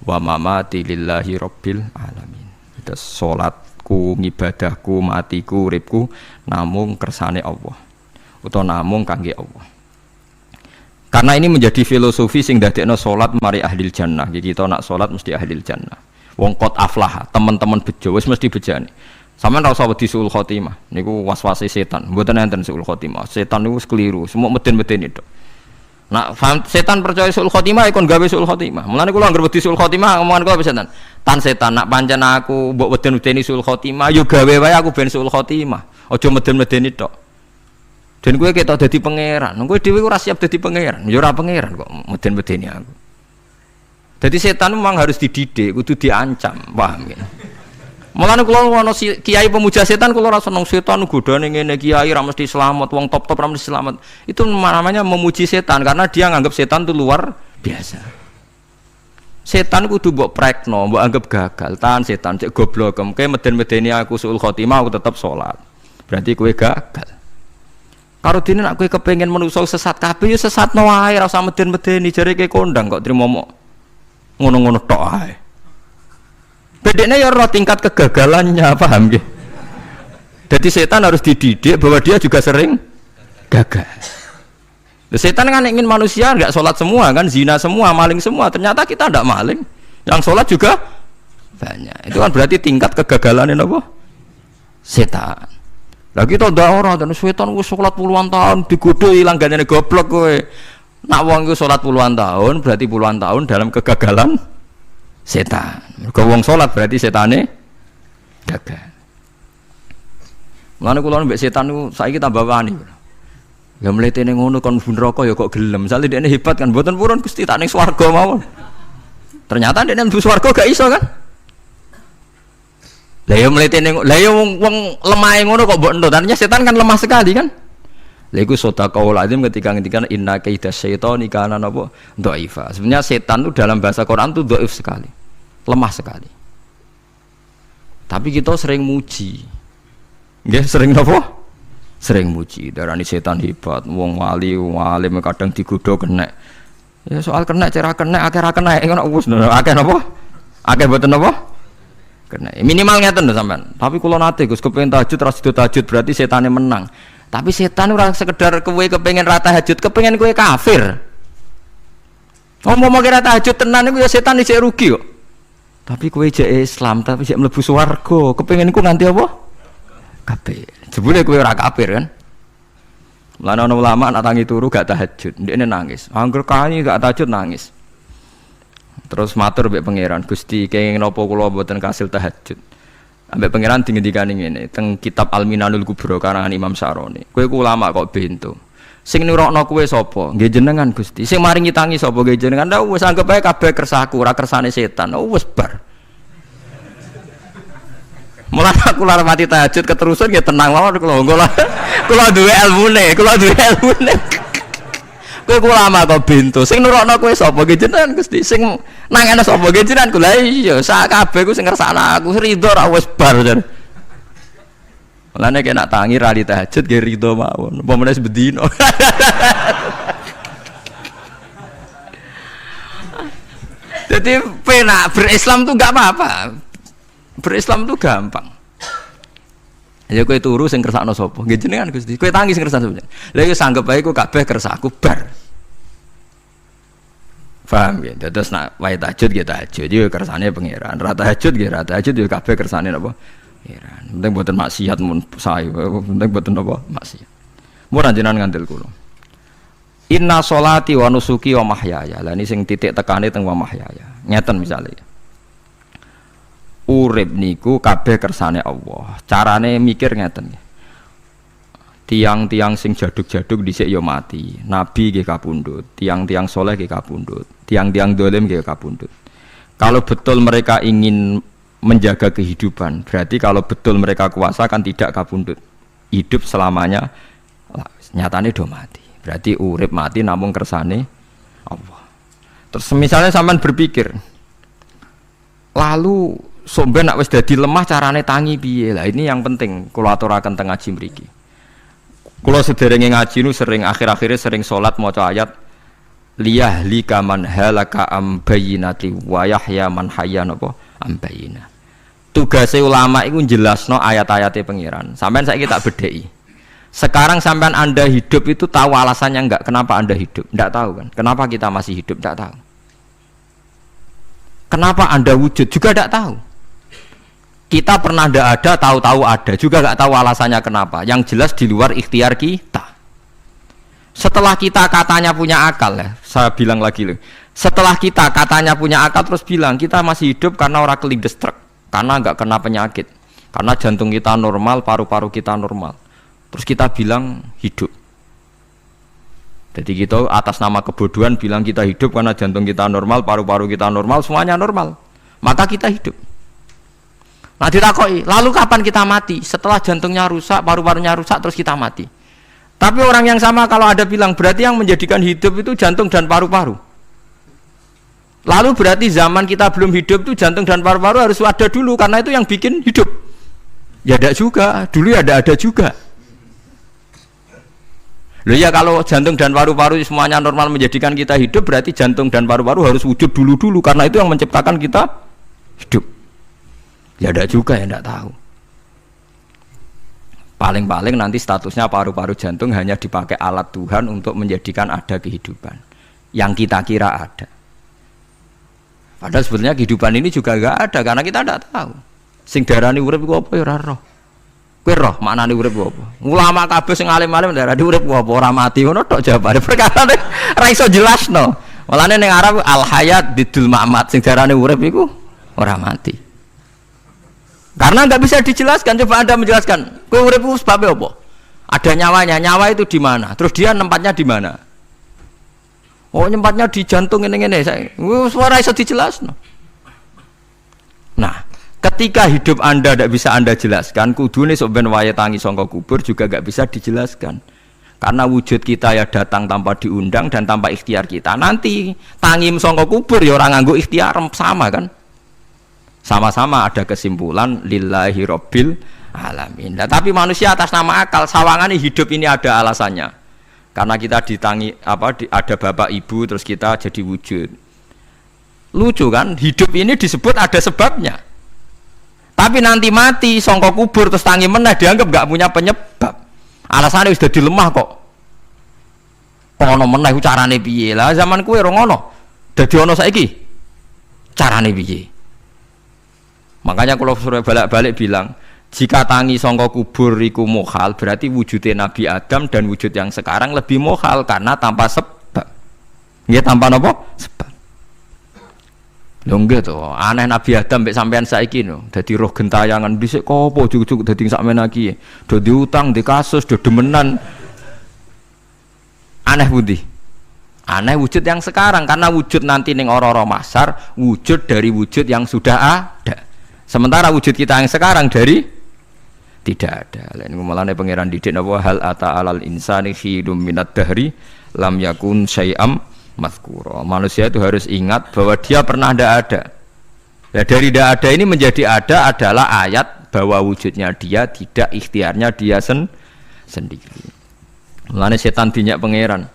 Speaker 1: wa mamati lillahi rabbil alamin. Itu salatku, ngibadahku, matiku, uripku namung kersane Allah. Utawa namung kangge Allah. Karena ini menjadi filosofi sing dadekno salat mari ahlil jannah. Jadi kita nak salat mesti ahlil jannah. Wong qad aflah, teman-teman bejo wis mesti bejane. Sampeyan ora usah wedi suul khotimah. Niku waswase setan. Mboten enten suul khotimah. Setan niku keliru, semua meden-medeni tok. Nak setan percaya suul khotimah ikon gawe suul khotimah. Mulane kula anggere wedi suul khotimah omongan kula setan. Tan setan nak pancen aku mbok weden-wedeni suul khotimah, yo gawe wae aku ben suul khotimah. Aja meden-medeni tok. Dan kowe ketok dadi pangeran. Kowe dhewe ora siap dadi pangeran. Ya ora pangeran kok meden-medeni aku. Jadi setan memang harus dididik, kudu diancam, paham ya? Mulane kula ana kiai pemuja setan kula ora seneng setan godane ngene kiai ra mesti selamat, wong top-top ra mesti selamat. Itu namanya memuji setan karena dia nganggap setan itu luar biasa. Setan kudu mbok prekno, mbok anggap gagal, tahan setan cek goblok, kowe meden-medeni aku suul khotimah aku tetap salat. Berarti kowe gagal. Karo dene nek kowe kepengin menungso sesat kabeh ya sesatno wae, ora usah meden-medeni jare kowe kondang kok trimo ngono-ngono tok ae. Bedene ya ora tingkat kegagalannya, paham nggih? Jadi setan harus dididik bahwa dia juga sering gagal. Setan kan ingin manusia nggak sholat semua kan, zina semua, maling semua. Ternyata kita tidak maling, yang sholat juga banyak. Itu kan berarti tingkat kegagalan ini apa? Setan. Lagi kita udah orang dan setan gue sholat puluhan tahun digodoh hilang gantinya goblok gue. Nak wong gue sholat puluhan tahun berarti puluhan tahun dalam kegagalan setan. Ke wong sholat berarti setannya gagal. Mulane kula mbek setan niku saiki tambah wani. Ya mletene ngono kon mlebu neraka ya kok gelem. Misale dekne hebat kan mboten purun Gusti tak ning swarga mawon. Ternyata dekne mlebu swarga gak iso kan. Lah ya mletene lah ya wong lemahe ngono kok mbok entuk. Artinya setan kan lemah sekali kan. Lha iku sedekahul azim ketika ngendikan inna kaidas syaitani kana napa dhaifa. Sebenarnya setan itu dalam bahasa Quran itu dhaif sekali. Lemah sekali. Tapi kita sering muji. Nggih sering napa? Sering muji. Darani setan hebat, wong wali, wong alim kadang digodho kena. Ya soal kena cara kena akeh ra kena ngono wis akeh napa? Akeh mboten napa? Kena. Minimal ngeten lho sampean. Tapi kula nate Gus kepengin tahajud ra sido tahajud berarti setane menang. Tapi setan ora sekedar kowe kepengin ra tahajud, kepengin kowe kafir. Ngomong kira tahajud tenan iku ya setan isih rugi kok. Tapi kowe jek Islam, tapi jek mlebu swarga, kepengin iku nganti apa? Kabeh. Jebule kowe ora kafir kan? Lan ana ulama nak tangi turu gak tahajud, ndekne nangis. Angger kani gak tahajud nangis. Terus matur mbek pangeran, Gusti kenging napa kula mboten kasil tahajud. Ambek pangeran dingendikane ngene, teng kitab Al-Minanul Kubra karangan Imam Syaroni. Kowe ku ulama kok bento. Sing nurokno kowe sapa? Nggih jenengan Gusti. Sing maringi tangi sapa? Nggih jenengan. Lah wis anggap ae kabeh kersaku, ora kersane setan. Wis bar. Mulai aku lara mati tahajud keterusan ya tenang mawon kula duwe ilmune, kowe ulama kok bento. Sing nurokno kowe sapa? Nggih jenengan Gusti. Sing nangene sapa? Nggih jenengan. Lha iya, sak kabeh ku sing ngersakno aku ridho ra wis bar. Mulane kena tangi rali tahajud nggih ridho mawon. Apa meneh bedino. Jadi penak berislam tuh enggak apa-apa. Berislam tuh gampang. Ya kowe turu sing kersakno sapa? Nggih jenengan Gusti. Kowe tangi sing kersakno sapa? Lha iku sanggep bae ku kabeh kersaku bar. Paham ya? Terus nak wae tahajud ya tahajud yo kersane pangeran. Ra tahajud ya ra tahajud yo kabeh kersane napa? Pangeran. Penting mboten maksiat mun sae. Penting mboten napa maksiat. Mun jenengan ngandel kula. Inna sholati wa nusuki wa mahyaya. Lah ini sing titik tekane teng wa mahyaya. Ngeten misale. Urip niku kabeh kersane Allah. Carane mikir ngeten. Tiang-tiang sing jaduk-jaduk dhisik ya mati. Nabi nggih kapundhut, tiang-tiang soleh nggih kapundhut, tiang-tiang dolim nggih kapundhut. Kalau betul mereka ingin menjaga kehidupan, berarti kalau betul mereka kuasa kan tidak kapundhut. Hidup selamanya nyatane do mati. Berarti urip mati namung kersane Allah. Terus misalnya sampean berpikir, lalu somben nak wis dadi lemah carane tangi piye? Lah ini yang penting kula aturaken teng ngaji mriki. Kula sederenge ngaji nu sering akhir-akhire sering salat maca ayat liyahlika man halaka am bayyinati wa yahya man hayya napa am bayyinah. Tugase ulama iku jelasno ayat-ayate pangeran. Sampeyan saiki tak bedheki. Sekarang sampean Anda hidup itu tahu alasannya enggak? Kenapa Anda hidup? Enggak tahu kan? Kenapa kita masih hidup? Enggak tahu. Kenapa Anda wujud? Juga enggak tahu. Kita pernah enggak ada, tahu-tahu ada, juga enggak tahu alasannya kenapa. Yang jelas di luar ikhtiar kita. Setelah kita katanya punya akal ya, saya bilang lagi loh. Setelah kita katanya punya akal terus bilang kita masih hidup karena orang kelindes truk, karena enggak kena penyakit, karena jantung kita normal, paru-paru kita normal. Terus kita bilang hidup. Jadi kita atas nama kebodohan bilang kita hidup karena jantung kita normal, paru-paru kita normal, semuanya normal. Maka kita hidup. Nah ditakoi, lalu kapan kita mati? Setelah jantungnya rusak, paru-parunya rusak, terus kita mati. Tapi orang yang sama kalau ada bilang berarti yang menjadikan hidup itu jantung dan paru-paru. Lalu berarti zaman kita belum hidup itu jantung dan paru-paru harus ada dulu karena itu yang bikin hidup. Ya ada juga, dulu ya ada juga. Loh ya kalau jantung dan paru-paru semuanya normal menjadikan kita hidup berarti jantung dan paru-paru harus wujud dulu karena itu yang menciptakan kita hidup. Ya ada juga ya tidak tahu. Paling-paling nanti statusnya paru-paru jantung hanya dipakai alat Tuhan untuk menjadikan ada kehidupan yang kita kira ada. Padahal sebetulnya kehidupan ini juga enggak ada karena kita tidak tahu. Sing darani urip iku apa ya ora roh. Kowe roh maknane urip apa? Ulama kabeh sing alim-alim darani urip apa ora mati ngono tok jawabane. Perkara ora iso jelasno. Mulane ning Arab al hayat bidul mamat sing darane urip iku ora mati. Karena nggak bisa dijelaskan, coba Anda menjelaskan. Kowe urip sebabnya apa? Ada nyawanya, nyawa itu di mana? Terus dia nempatnya di mana? Oh, nyempatnya di jantung ini. Suara iso dijelasno. Nah, ketika hidup Anda tidak bisa Anda jelaskan, kudune sok ben wayahe tangi sangka kubur juga nggak bisa dijelaskan. Karena wujud kita ya datang tanpa diundang dan tanpa ikhtiar kita. Nanti tangi sangka kubur ya orang nganggo ikhtiar sama kan? Sama-sama ada kesimpulan lillahi rabbil alamin. Nah, tapi manusia atas nama akal sawangane hidup ini ada alasannya. Karena kita ditangi ada bapak ibu terus kita jadi wujud. Lucu kan? Hidup ini disebut ada sebabnya. Tapi nanti mati sangka kubur terus tangi meneh dianggap enggak punya penyebab. Alasannya sudah dilemah kok. Ono meneh carane piye? Lah zaman kuwe ora ngono. Dadi ono saiki. Carane piye? Makanya kalau suruh balik-balik bilang jika tangi sangka kubur iku mukhal berarti wujudnya Nabi Adam dan wujud yang sekarang lebih mukhal karena tanpa sebab. Nggih tanpa napa? Sebab. Lho nggih to, aneh Nabi Adam mek sampean saiki no. Dadi roh gentayangan dhisik kopo cucuk dadi sakmene iki. Do diutang, di kasus, do demenan. Aneh pundi? Aneh wujud yang sekarang karena wujud nanti ning ora-ora mahsyar wujud dari wujud yang sudah ada. Sementara wujud kita yang sekarang dari tidak ada. Lain ngomongane pangeran didik napa hal ata alal insani khidum minad dahri lam yakun syai'am mazkura. Manusia itu harus ingat bahwa dia pernah tidak ada. Ya, dari tidak ada ini menjadi ada adalah ayat bahwa wujudnya dia tidak ikhtiarnya dia sendiri. Mulane setan dinyak pangeran.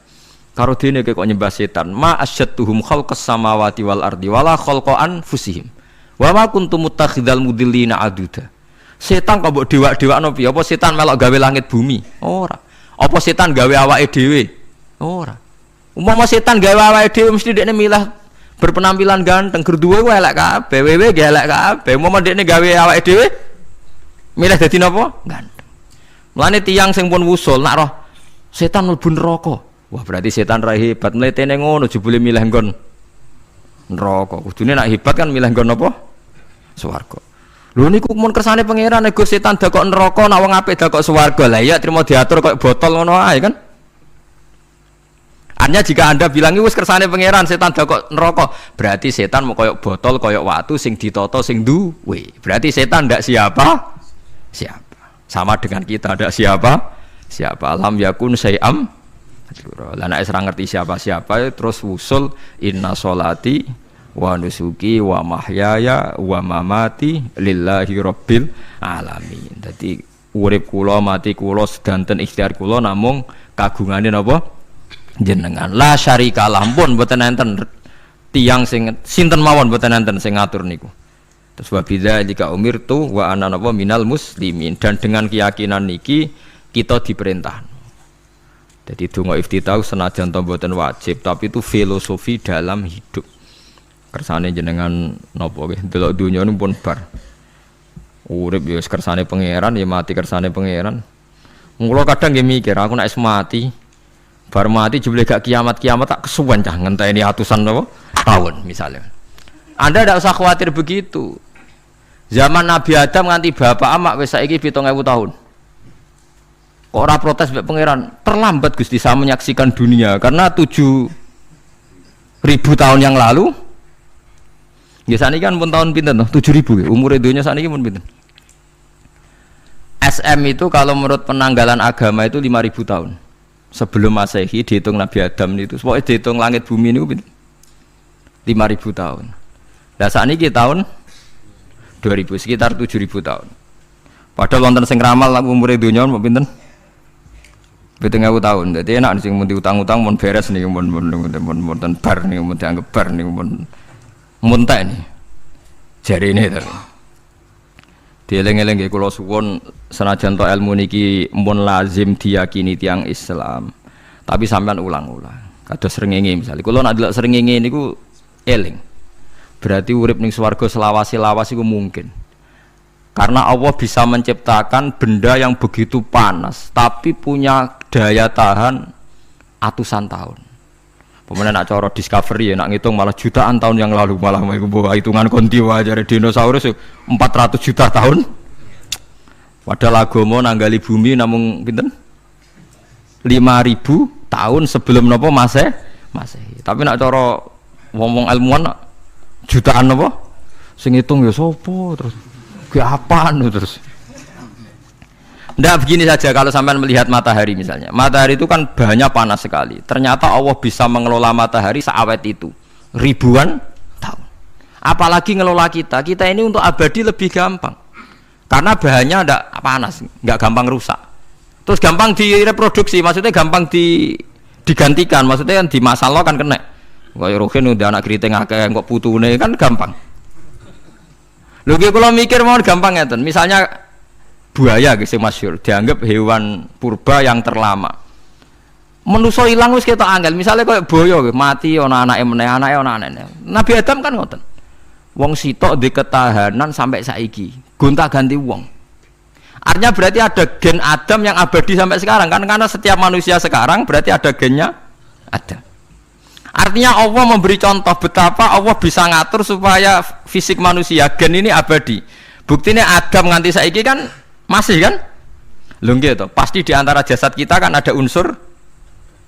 Speaker 1: Karo dene kok nyembah setan. Ma asyadtuhum khalqas samawati wal ardi wala khalqa anfusihim. Wa ma kuntum muttakhidal mudillina aduda. Setan kok mbok dewak-dewakno piye? Apa setan melok gawe langit bumi? Ora. Apa setan gawe awake dhewe? Ora. Umpama setan gawe awake dhewe mesti dekne milah berpenampilan ganteng, gerduwe ku elek kabeh, wewe ge elek kabeh. Umpama dekne gawe awake dhewe milah dadi napa? Ganteng. Mulane tiyang sing pun wusul nak roh setan mlebu neraka. Wah, berarti setan ra hebat mletene ngono jebule milah nggon neraka. Kudune nak hebat kan milah nggon apa? Swarga. Lho niku mun kersane pangeran nego setan dakok neraka nak wong apik dakok swarga. Lah iya trimo diatur koyo botol ngono ae kan. Artinya jika Anda bilang wis kersane pangeran setan dakok neraka, berarti setan mau koyo botol koyo watu sing ditata sing duwe. Berarti setan ndak siapa? Sama dengan kita ndak siapa. Lam yakun syai'am. Lah nek ora ngerti siapa-siapa terus wusul inna sholati wa nusuki wa mahyaya wa mamati lillahi rabbil alamin. Dadi urip kula mati kula sedanten ikhtiar kula namung kagungane napa jenengan. La syarikalah pun mboten enten tiyang sing sinten mawon mboten enten sing ngatur niku. Terus wa bidzalika umirtu wa ana napa minal muslimin dan dengan keyakinan niki kita diperintah. Jadi donga iftitah senajan to mboten wajib tapi itu filosofi dalam hidup. Kersane jenengan napa nggih delok donya pun bar. Urip ya kersane pangeran ya mati kersane pangeran. Mula kadang nggih mikir aku nek mati bar mati jebule gak kiamat-kiamat tak kesuwen cah ngenteni atusan napa tahun misalnya. Anda tidak usah khawatir begitu. Zaman Nabi Adam nganti bapak amak wis saiki 7.000 tahun. Kok ora protes mbek pangeran? Terlambat Gusti saya menyaksikan dunia karena 7.000 tahun yang lalu. Ya saniki kan pun tahun pinten toh? 7.000 umur dunia saniki pun pinten? SM itu kalau menurut penanggalan agama itu 5.000 tahun. Sebelum Masehi dihitung Nabi Adam itu, pokoknya dihitung langit bumi ini 5.000 tahun. Lah saniki tahun 2000 sekitar 7.000 tahun. Padahal wonten sing ramal umur dunia mau pinten? 7.000 tahun. Jadi enak sing mun diutang-utang mun beres nih mun bar nih mun dianggap bar nih mun muntah nih. Jari ini terus. Dieling-eling nggih kula suwun senajan to ilmu niki mun lazim diyakini tiyang Islam. Tapi sampean ulang-ulang. Kados srengenge misalnya. Kula nak delok srengenge niku eling. Berarti urip ning swarga selawase-lawas iku mungkin. Karena Allah bisa menciptakan benda yang begitu panas tapi punya daya tahan atusan tahun. Pemenang nak coro discovery ya, nak ngitung malah jutaan tahun yang lalu, malah hitungan konti wajar dinosaurus 400 juta tahun. Padahal agama nanggali bumi namung pinten 5.000 tahun sebelum nopo Masehi. Tapi nak coro ngomong ilmuwan jutaan nopo sing ngitung ya sopo terus ke apaan terus. Nggak begini saja kalau sampai melihat matahari misalnya. Matahari itu kan bahannya panas sekali. Ternyata Allah bisa mengelola matahari seawet itu. Ribuan tahun. Apalagi ngelola kita. Kita ini untuk abadi lebih gampang. Karena bahannya tidak panas. Nggak gampang rusak. Terus gampang direproduksi. Maksudnya gampang digantikan. Maksudnya kan di masa lo kan kena. Kayak Rohin udah anak keriting akeh kok putune kan gampang. Lho kalau mikir mau gampang ya. Misalnya buaya gitu masyhur dianggap hewan purba yang terlama. Manusa ilang wis ketok angel. Misale koyo boyo mati ana anake meneh, anake ana anene. Nabi Adam kan ngoten. Wong sitok di ketahanan sampai saiki, gonta-ganti wong. Artinya berarti ada gen Adam yang abadi sampai sekarang kan, karena setiap manusia sekarang berarti ada gennya Adam. Artinya Allah memberi contoh betapa Allah bisa ngatur supaya fisik manusia gen ini abadi. Buktinya Adam nganti saiki kan masih kan? Lho nggih to, pasti di antara jasad kita kan ada unsur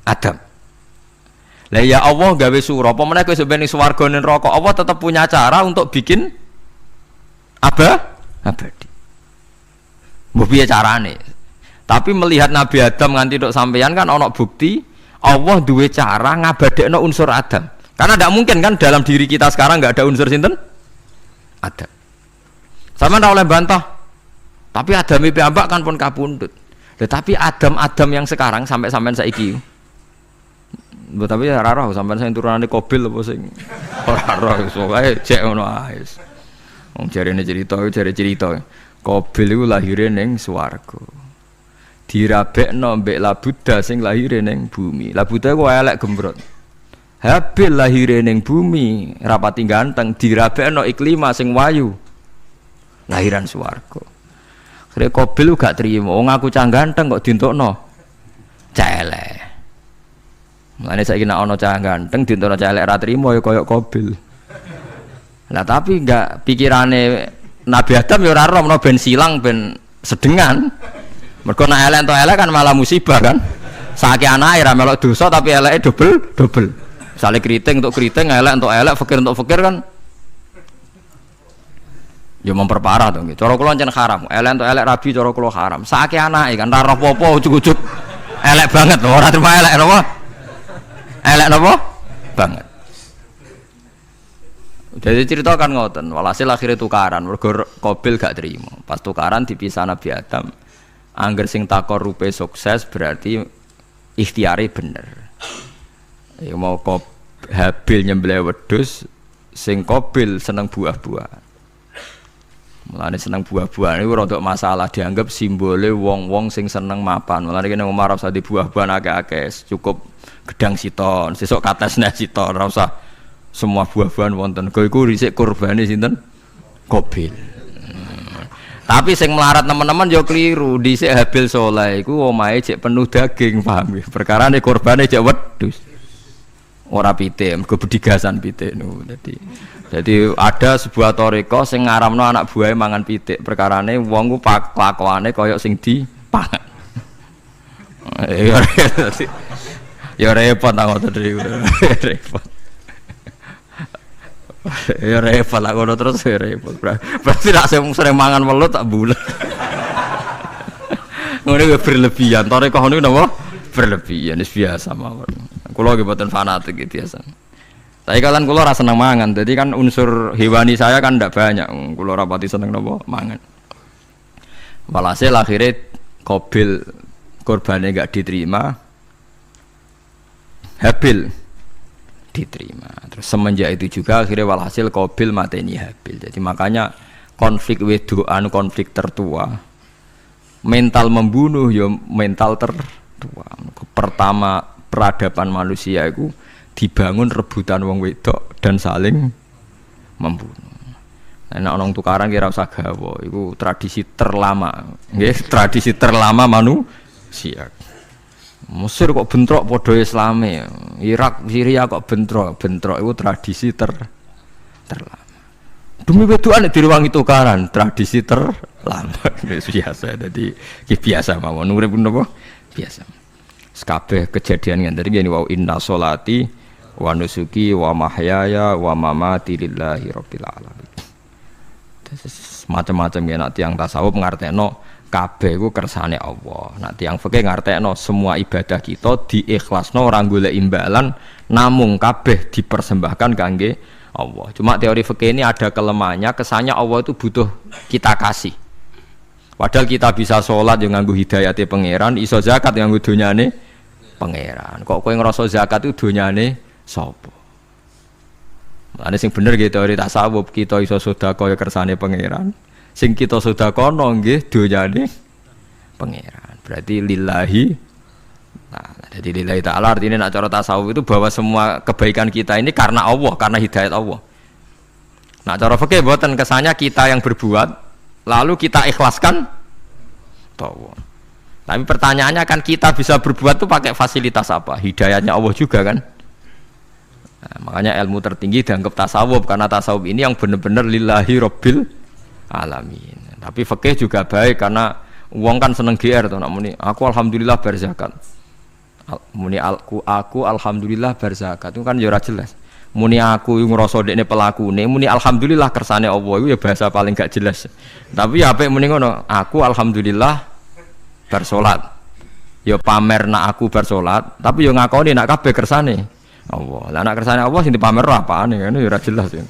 Speaker 1: Adam. Lah ya Allah gawe sura, apa meneh kowe sampeyan ning swarga ning neraka, Allah tetap punya cara untuk bikin abadi. Mbok piye carane? Tapi melihat Nabi Adam nganti tok sampeyan kan ana bukti Allah duwe cara ngabadekno unsur Adam. Karena tidak mungkin kan dalam diri kita sekarang nggak ada unsur sinten? Adam. Sama ndak oleh bantah. Tapi Adam itu ambak kan pun kapundut. Tetapi Adam yang sekarang sampai saiki. Tapi ya raro sampai saya turunane Kobil apa sing ora roh iso wae cek ngono ae. Wong jarene cerita. Kobil iku lahire ning swarga. Dirabekno mbek Labuda sing lahire ning bumi. Labuda ku elek gembrot. Habil lahire ning bumi, rapati ganteng, dirabekno Iklima sing wayu. Lahiran swarga. Akhirnya Kobil gak terima, wong aku cah ganteng kok diuntukno celek. Mulane saiki nek ana cah ganteng diuntukno celek ra trimo ya kaya Kobil. Lah tapi enggak pikirane Nabi Adam ya ora rono ben silang ben sedengan. Mergo nek elek entuk elek kan malah musibah kan. Saiki anake ra melok dosa tapi eleke dobel. Misale keriting untuk keriting, elek untuk elek, fakir untuk fakir kan ya memperparah to nggih. Cara kula jan haram. Elek entuk elek rabi cara kula haram. Saiki anake kan ora apa-apa ujug-ujug elek banget ora terima elek napa? Elek napa? Banget. Jadi cerita kan ngoten, walhasil akhirnya tukaran, mergo Kobil gak terima. Pas tukaran dipisah Nabi Adam. Angger sing takor rupe sukses berarti ikhtiare bener. Ya mau Habil nyembelih wedhus, sing Kobil seneng buah-buahan. Mulane seneng buah-buahan iku rada masalah, dianggap simbole wong-wong sing seneng mapan. Mulane kene Umar ora usah di buah-buahan akeh-akeh, cukup gedang siton, sesuk katesne siton, ora usah semua buah-buahan wonten. Kok iku risik kurbane sinten? Kobil. Tapi sing melarat teman-teman yo keliru, dhisik Habil saleh iku omahe cek penuh daging, paham nggih. Perkarane kurbane cek wedhus. Ora pitik, mergo bedigasan pitik niku. Jadi ada sebuah toriko sing ngaramno anak buahe mangan pitik. Perkarane wong ku kelakuane kaya sing dipangan. Ya repot ta ngoten iki. Repot. Ya repot lah ngono terus ya repot. Berarti nek sering mangan welut tak bulet. Ngono ku berlebihan. Toriko niku napa? Berlebihan, wis biasa mawon. Kula nggih mboten fanatik gitu biasa. Tapi kalian kula ora seneng mangan, jadi kan unsur hewani saya kan ndak banyak. Kula rapati seneng napa mangan. Walhasil akhirnya Kobil korbannya enggak diterima, Habil diterima. Terus semenjak itu juga akhirnya walhasil Kobil mateni Habil. Jadi makanya konflik wedoan, konflik tertua. Mental membunuh ya mental tertua. Pertama peradaban manusia itu dibangun rebutan wong wedok dan saling membunuh. Nah, orang tukaran kira usah gawa, itu tradisi terlama, nggih, tradisi terlama manusia. Mesir kok bentrok padha Islame, Irak, Syria kok bentrok itu tradisi terlama. Demi wedokan di ruang tukaran, tradisi terlama. Biasa, jadi biasa mawon urip napa? Biasa. Kabeh kejadian ngene iki wa inna sholati wa nusuki wa mahyaya wa mamati lillahi rabbil alamin. Macam-macam ya nak tiyang tasawuf ngartekno kabeh iku kersane Allah. Nak tiyang fikih ngartekno semua ibadah kita diikhlasno ora golek imbalan namung kabeh dipersembahkan kangge Allah. Cuma teori fikih ini ada kelemahannya, kesannya Allah itu butuh kita kasih. Padahal kita bisa sholat yang nganggo hidayate pangeran, iso zakat yang nganggo donyane pangeran. Kok kowe ngrasa zakat itu donyane sapa? Ane sing bener gitu teori tasawuf, kita iso sedekah ya kersane pangeran. Sing kita sedekahno nggih donyane pangeran. Berarti lillahi. Nah, jadi lillahi ta'ala artinya nak cara tasawuf itu bahwa semua kebaikan kita ini karena Allah, karena hidayat Allah. Nah, cara fikih mboten kesannya kita yang berbuat lalu kita ikhlaskan Allah. Tapi pertanyaannya kan kita bisa berbuat tuh pakai fasilitas apa? Hidayatnya Allah juga kan? Nah, makanya ilmu tertinggi dianggap tasawuf karena tasawuf ini yang benar-benar lillahi rabbil alamin. Tapi fikih juga baik karena uang kan seneng GR tuh nak muni aku alhamdulillah berzakat. Muni aku alhamdulillah berzakat itu kan ya ora jelas. Muni aku ngrasa dekne pelakune, muni alhamdulillah kersane Allah itu ya bahasa paling gak jelas. Tapi ya apik muni ngono, aku alhamdulillah bersolat. Ya pamer nak aku bersolat, tapi ya ngakoni nak kabeh kersane Allah. Lah nek kersane Allah sing dipamer apane ngene ya ora jelas ya.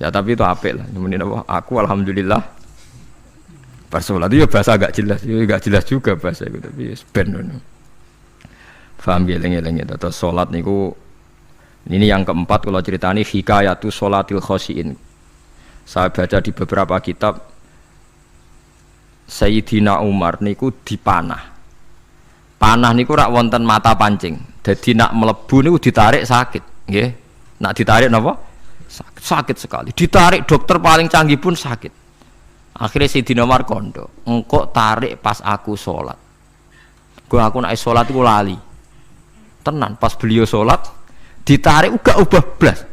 Speaker 1: Ya tapi itu apik lah. Muni apa? Aku alhamdulillah bersolat itu ya bahasa agak jelas. Ya enggak jelas juga bahasa itu tapi ben ngono. Paham geleng-geleng ya. Terus salat niku ini yang keempat kalau ceritani hikayatu sholatil khoshiin. Saya baca di beberapa kitab Sayyidina Umar niku dipanah. Panah niku rak wonten mata pancing. Jadi nak melebu niku ditarik sakit, nggih. Nak ditarik napa? Sakit sekali. Ditarik dokter paling canggih pun sakit. Akhirnya Sayyidina Umar kondo, engkau tarik pas aku sholat. Aku nak sholat iku lali. Tenan pas beliau sholat ditarik uga ubah blas.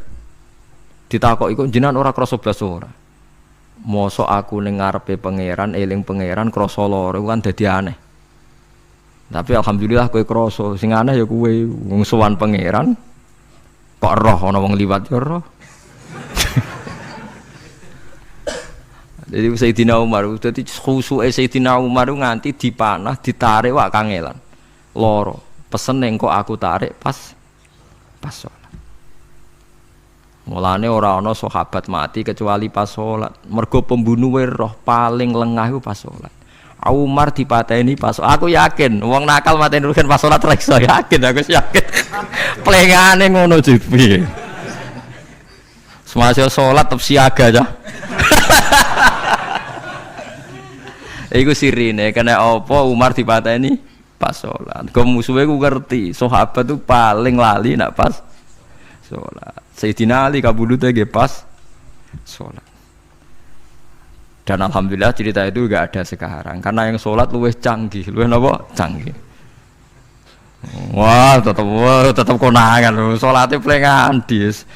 Speaker 1: Ditakok iku jenengan ora krasa blas ora. Mosok aku ning ngarepe pangeran, eling pangeran krasa lara kan dadi aneh. Tapi alhamdulillah kowe krasa sing aneh ya kowe wong sowan pangeran kok roh ana wong liwat ya roh. Jadi Sayyidina Umar dadi khusuke Sayyidina Umar nganti dipanah ditarik wak kangelan. Loro. Pesen engko aku tarik pas salat. Mulane ora ana sahabat mati kecuali pas salat. Mergo pembunuhe roh paling lengah iku pas salat. Umar dipateni pas aku yakin wong nakal mateni rugen pas salat ra iso yakin aku yakin. Plengane ngono jipi. Semasa salat tetep siaga aja. Iku sirine kena apa Umar dipateni pas salat. Kok musuhe ku ngerti, sahabat tuh paling lali nak pas salat. Sayyidina Ali kabudute nggih pas salat. Dan alhamdulillah cerita itu enggak ada sekarang karena yang sholat luwih canggih, luwih napa? Canggih. Wah, tetap konangan lho, salate plengan dis.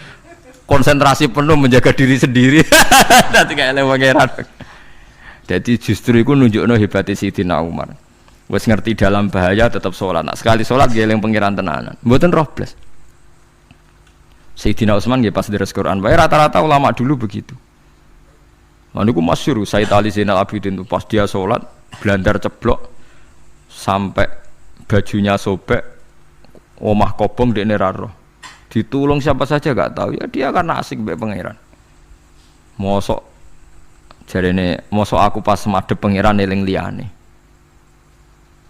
Speaker 1: Konsentrasi penuh menjaga diri sendiri. Dadi kayak pangeran. Jadi justru iku nunjukno hebate Sayyidina Umar. Wis ngerti dalam bahaya tetap sholat. Nah, sekali sholat nggih eling pangeran tenanan. Mboten roh blas. Sayyidina Utsman nggih pas deres Quran, wae rata-rata ulama dulu begitu. Niku masyhur Sayyid Ali Zainal Abidin itu pas dia sholat blandar ceblok sampai bajunya sobek, omah kobong dekne ra roh. Ditulung siapa saja enggak tahu ya dia karena asik mbek pangeran. Mosok jarene mosok aku pas madhep pangeran eling liyane.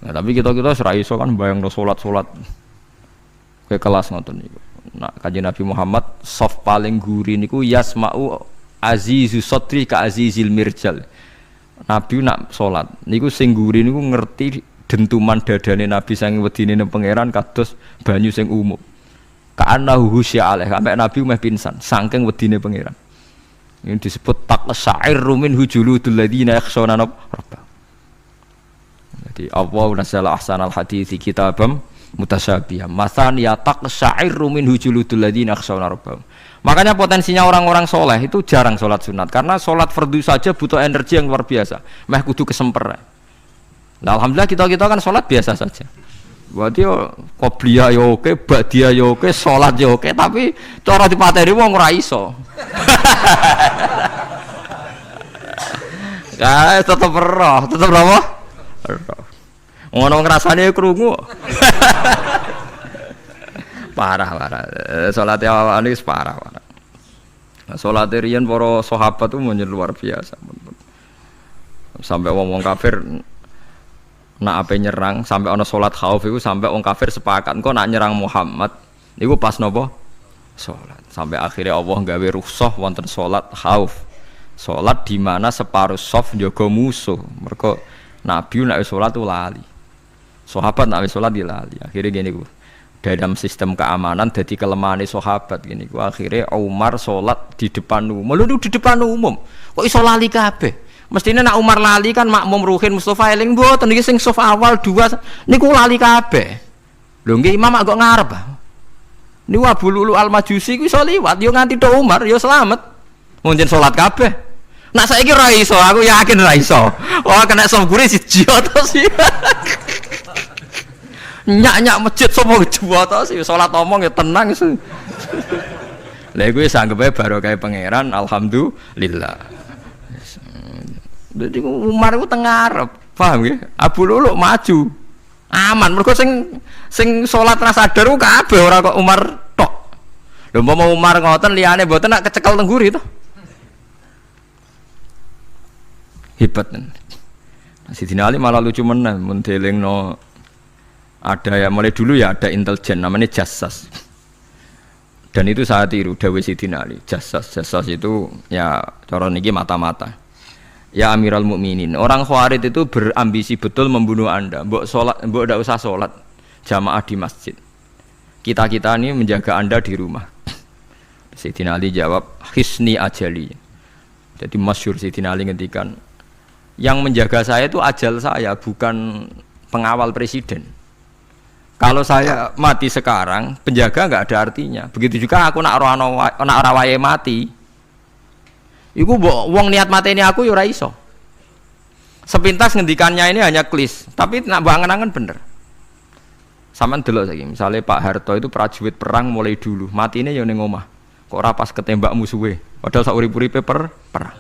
Speaker 1: Nah, tapi kita ora iso kan bayangno salat-salat ke kelas ngoten niku. Nah, Kanjeng Nabi Muhammad soft paling guri niku yasma'u azizu sotri ka azizil mirjal. Nabi nak salat niku sing ngguri niku ngerti dentuman dadane Nabi saking wedine nang pangeran kados banyu sing umum. Ka'annahu husya alaih, sampai Nabi meh pingsan saking wedine pangeran. Ini disebut taqsa'irru min hujuludul ladzina yakhshawna rabbahum. Jadi Allah nazzala ahsanal hadithi kitabam mutasyabihan. Masan ya taqsa'irru min hujuludul ladzina yakhshawna rabbahum. Makanya potensinya orang-orang soleh itu jarang sholat sunat karena sholat fardu saja butuh energi yang luar biasa. Meh kudu kesemper. Nah, alhamdulillah kita kan sholat biasa saja. Berarti yo qobliyah yo oke, ba'diyah yo oke, sholat yo oke, tapi cara dipateni wong ora iso. Ya tetep roh, tetep apa? Ngono ngrasane krungu. Parah. Salat awake wis parah. Salat riyen para sahabat itu luar biasa. Sampai wong kafir nak ape nyerang, sampai ana salat khauf iku sampai wong kafir sepakat engko nak nyerang Muhammad niku pas napa? Salat. Sampai akhirnya Allah gawe rukhsah wonten salat khauf. Salat di mana separuh shaf njaga musuh. Mergo Nabi nek salat tu lali. Sahabat nek salat di lali. Akhirnya gini ku. Dalam sistem keamanan jadi kelemahan sahabat gini ku. Akhirnya Umar salat di depan umum. Lho di depan umum. Kok iso lali kabeh? Mestine nak Umar lali kan makmum Ruhin Mustofa eling mboten iki sing shaf awal dua niku lali kabeh. Lho nggih imam kok ngarep. Niku Abu Lulu Al-Majusi ku iso liwat yo nganti tok Umar yo selamat. Mungkin salat kabeh. Nak saiki ra iso, aku yakin ra iso. Wah kena sambure siji to sih. Nyak masjid sapa jebot to sih salat omong ya tenang sih. Lha iku wis anggepe barokah pangeran alhamdulillah. Jadi Umar itu tengarep, paham ya? Abu Lulu maju, aman. Mereka sing sholat rasa sadar kabeh ora kok Umar tok. Lho mau Umar ngoten liyane mboten nak kecekel tengguri to. Hebat. Sidina Ali malah lucu meneh mun delingno ada ya mulai dulu ya ada intelijen namanya Jassas. Dan itu saya tiru dawuh Sidina Ali. Jassas itu ya cara niki mata-mata. Ya Amirul Mukminin, orang Khawarij itu berambisi betul membunuh Anda. Mbok ndak usah sholat jamaah di masjid. Kita ini menjaga Anda di rumah. Sayyidina Ali jawab, hisni ajali. Jadi masyhur Sayyidina Ali ngendikan, yang menjaga saya itu ajal saya, bukan pengawal presiden. Kalau saya mati sekarang, penjaga nggak ada artinya. Begitu juga aku nak rawaye mati. Iku wong niat mateni aku ya ora iso. Sepintas ngendikannya ini hanya klis, tapi nak bangen-angen bener. Sampeyan delok saiki, misale Pak Harto itu prajurit perang mulai dulu, matine ya ning omah. Kok ora pas ketembak musuhe, padahal sak urip-uripe perang.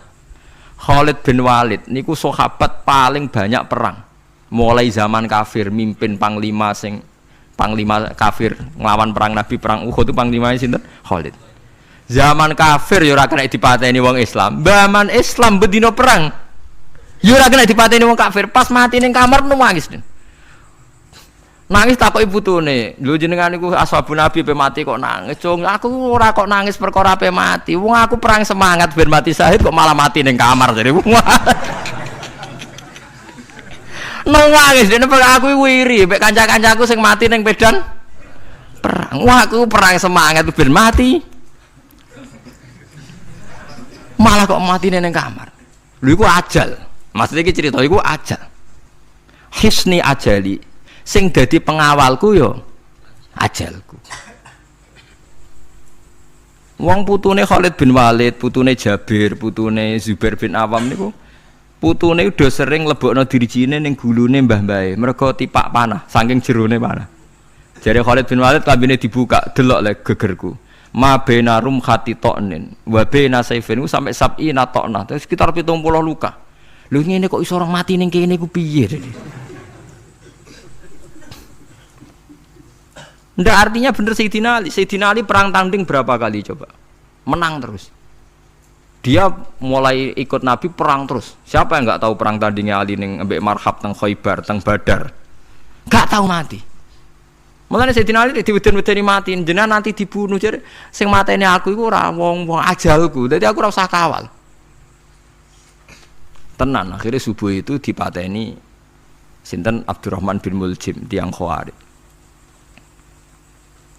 Speaker 1: Khalid bin Walid niku sahabat paling banyak perang. Mulai zaman kafir mimpin panglima kafir nglawan perang Nabi perang Uhud itu panglimane sinten? Khalid. Zaman kafir ya ora kena dipateni wong Islam. Zaman Islam bedino perang. Ya ora kena dipateni wong kafir. Pas mati ning kamar nangis. Nangis takoki putune. Lho jenengan niku ashabun Nabi pe mati kok nangis. Cung, aku ora kok nangis perkara pe mati. Wong aku perang semangat ben mati syahid kok malah mati ning kamar jadi. Nangis dene aku wiri mek kanca-kancaku sing mati ning medan perang. Wah aku perang semangat ben mati. Malah kok mati neng kamar. Lho iku ajal. Maksudnya iki cerita iku ajal. Hisni ajali. Sing dadi pengawalku yo ajalku. Wong putune Khalid bin Walid, putune Jabir, putune Zubair bin Awam niku putune udah sering lebokno dirijine ning gulune mbah-mbahe. Mergo tipak panah, saking jerone panah. Jare Khalid bin Walid kambine dibuka, delok le gegerku. Ma baina rumkhati to'nin wa baina saifin sampai sab'ina to'nah terus sekitar 70 luka. Lho ngene kok iso orang mati ning kene ku piye? Ndak artinya bener Sayyidina Ali. Sayyidina Ali perang tanding berapa kali coba? Menang terus. Dia mulai ikut Nabi perang terus. Siapa yang enggak tahu perang tandingnya Ali ning ambek Marhab teng Khaibar, teng Badar? Enggak tahu mati. Mulane Sayyidina Ali diweden-wedeni mati, jenengan nanti dibunuh jare sing mateni aku iku ora wong-wong ajalku. Dadi aku ora usah kawal. Tenan akhirnya subuh itu dipateni sinten Abdurrahman bin Muljim tiang Khawarij.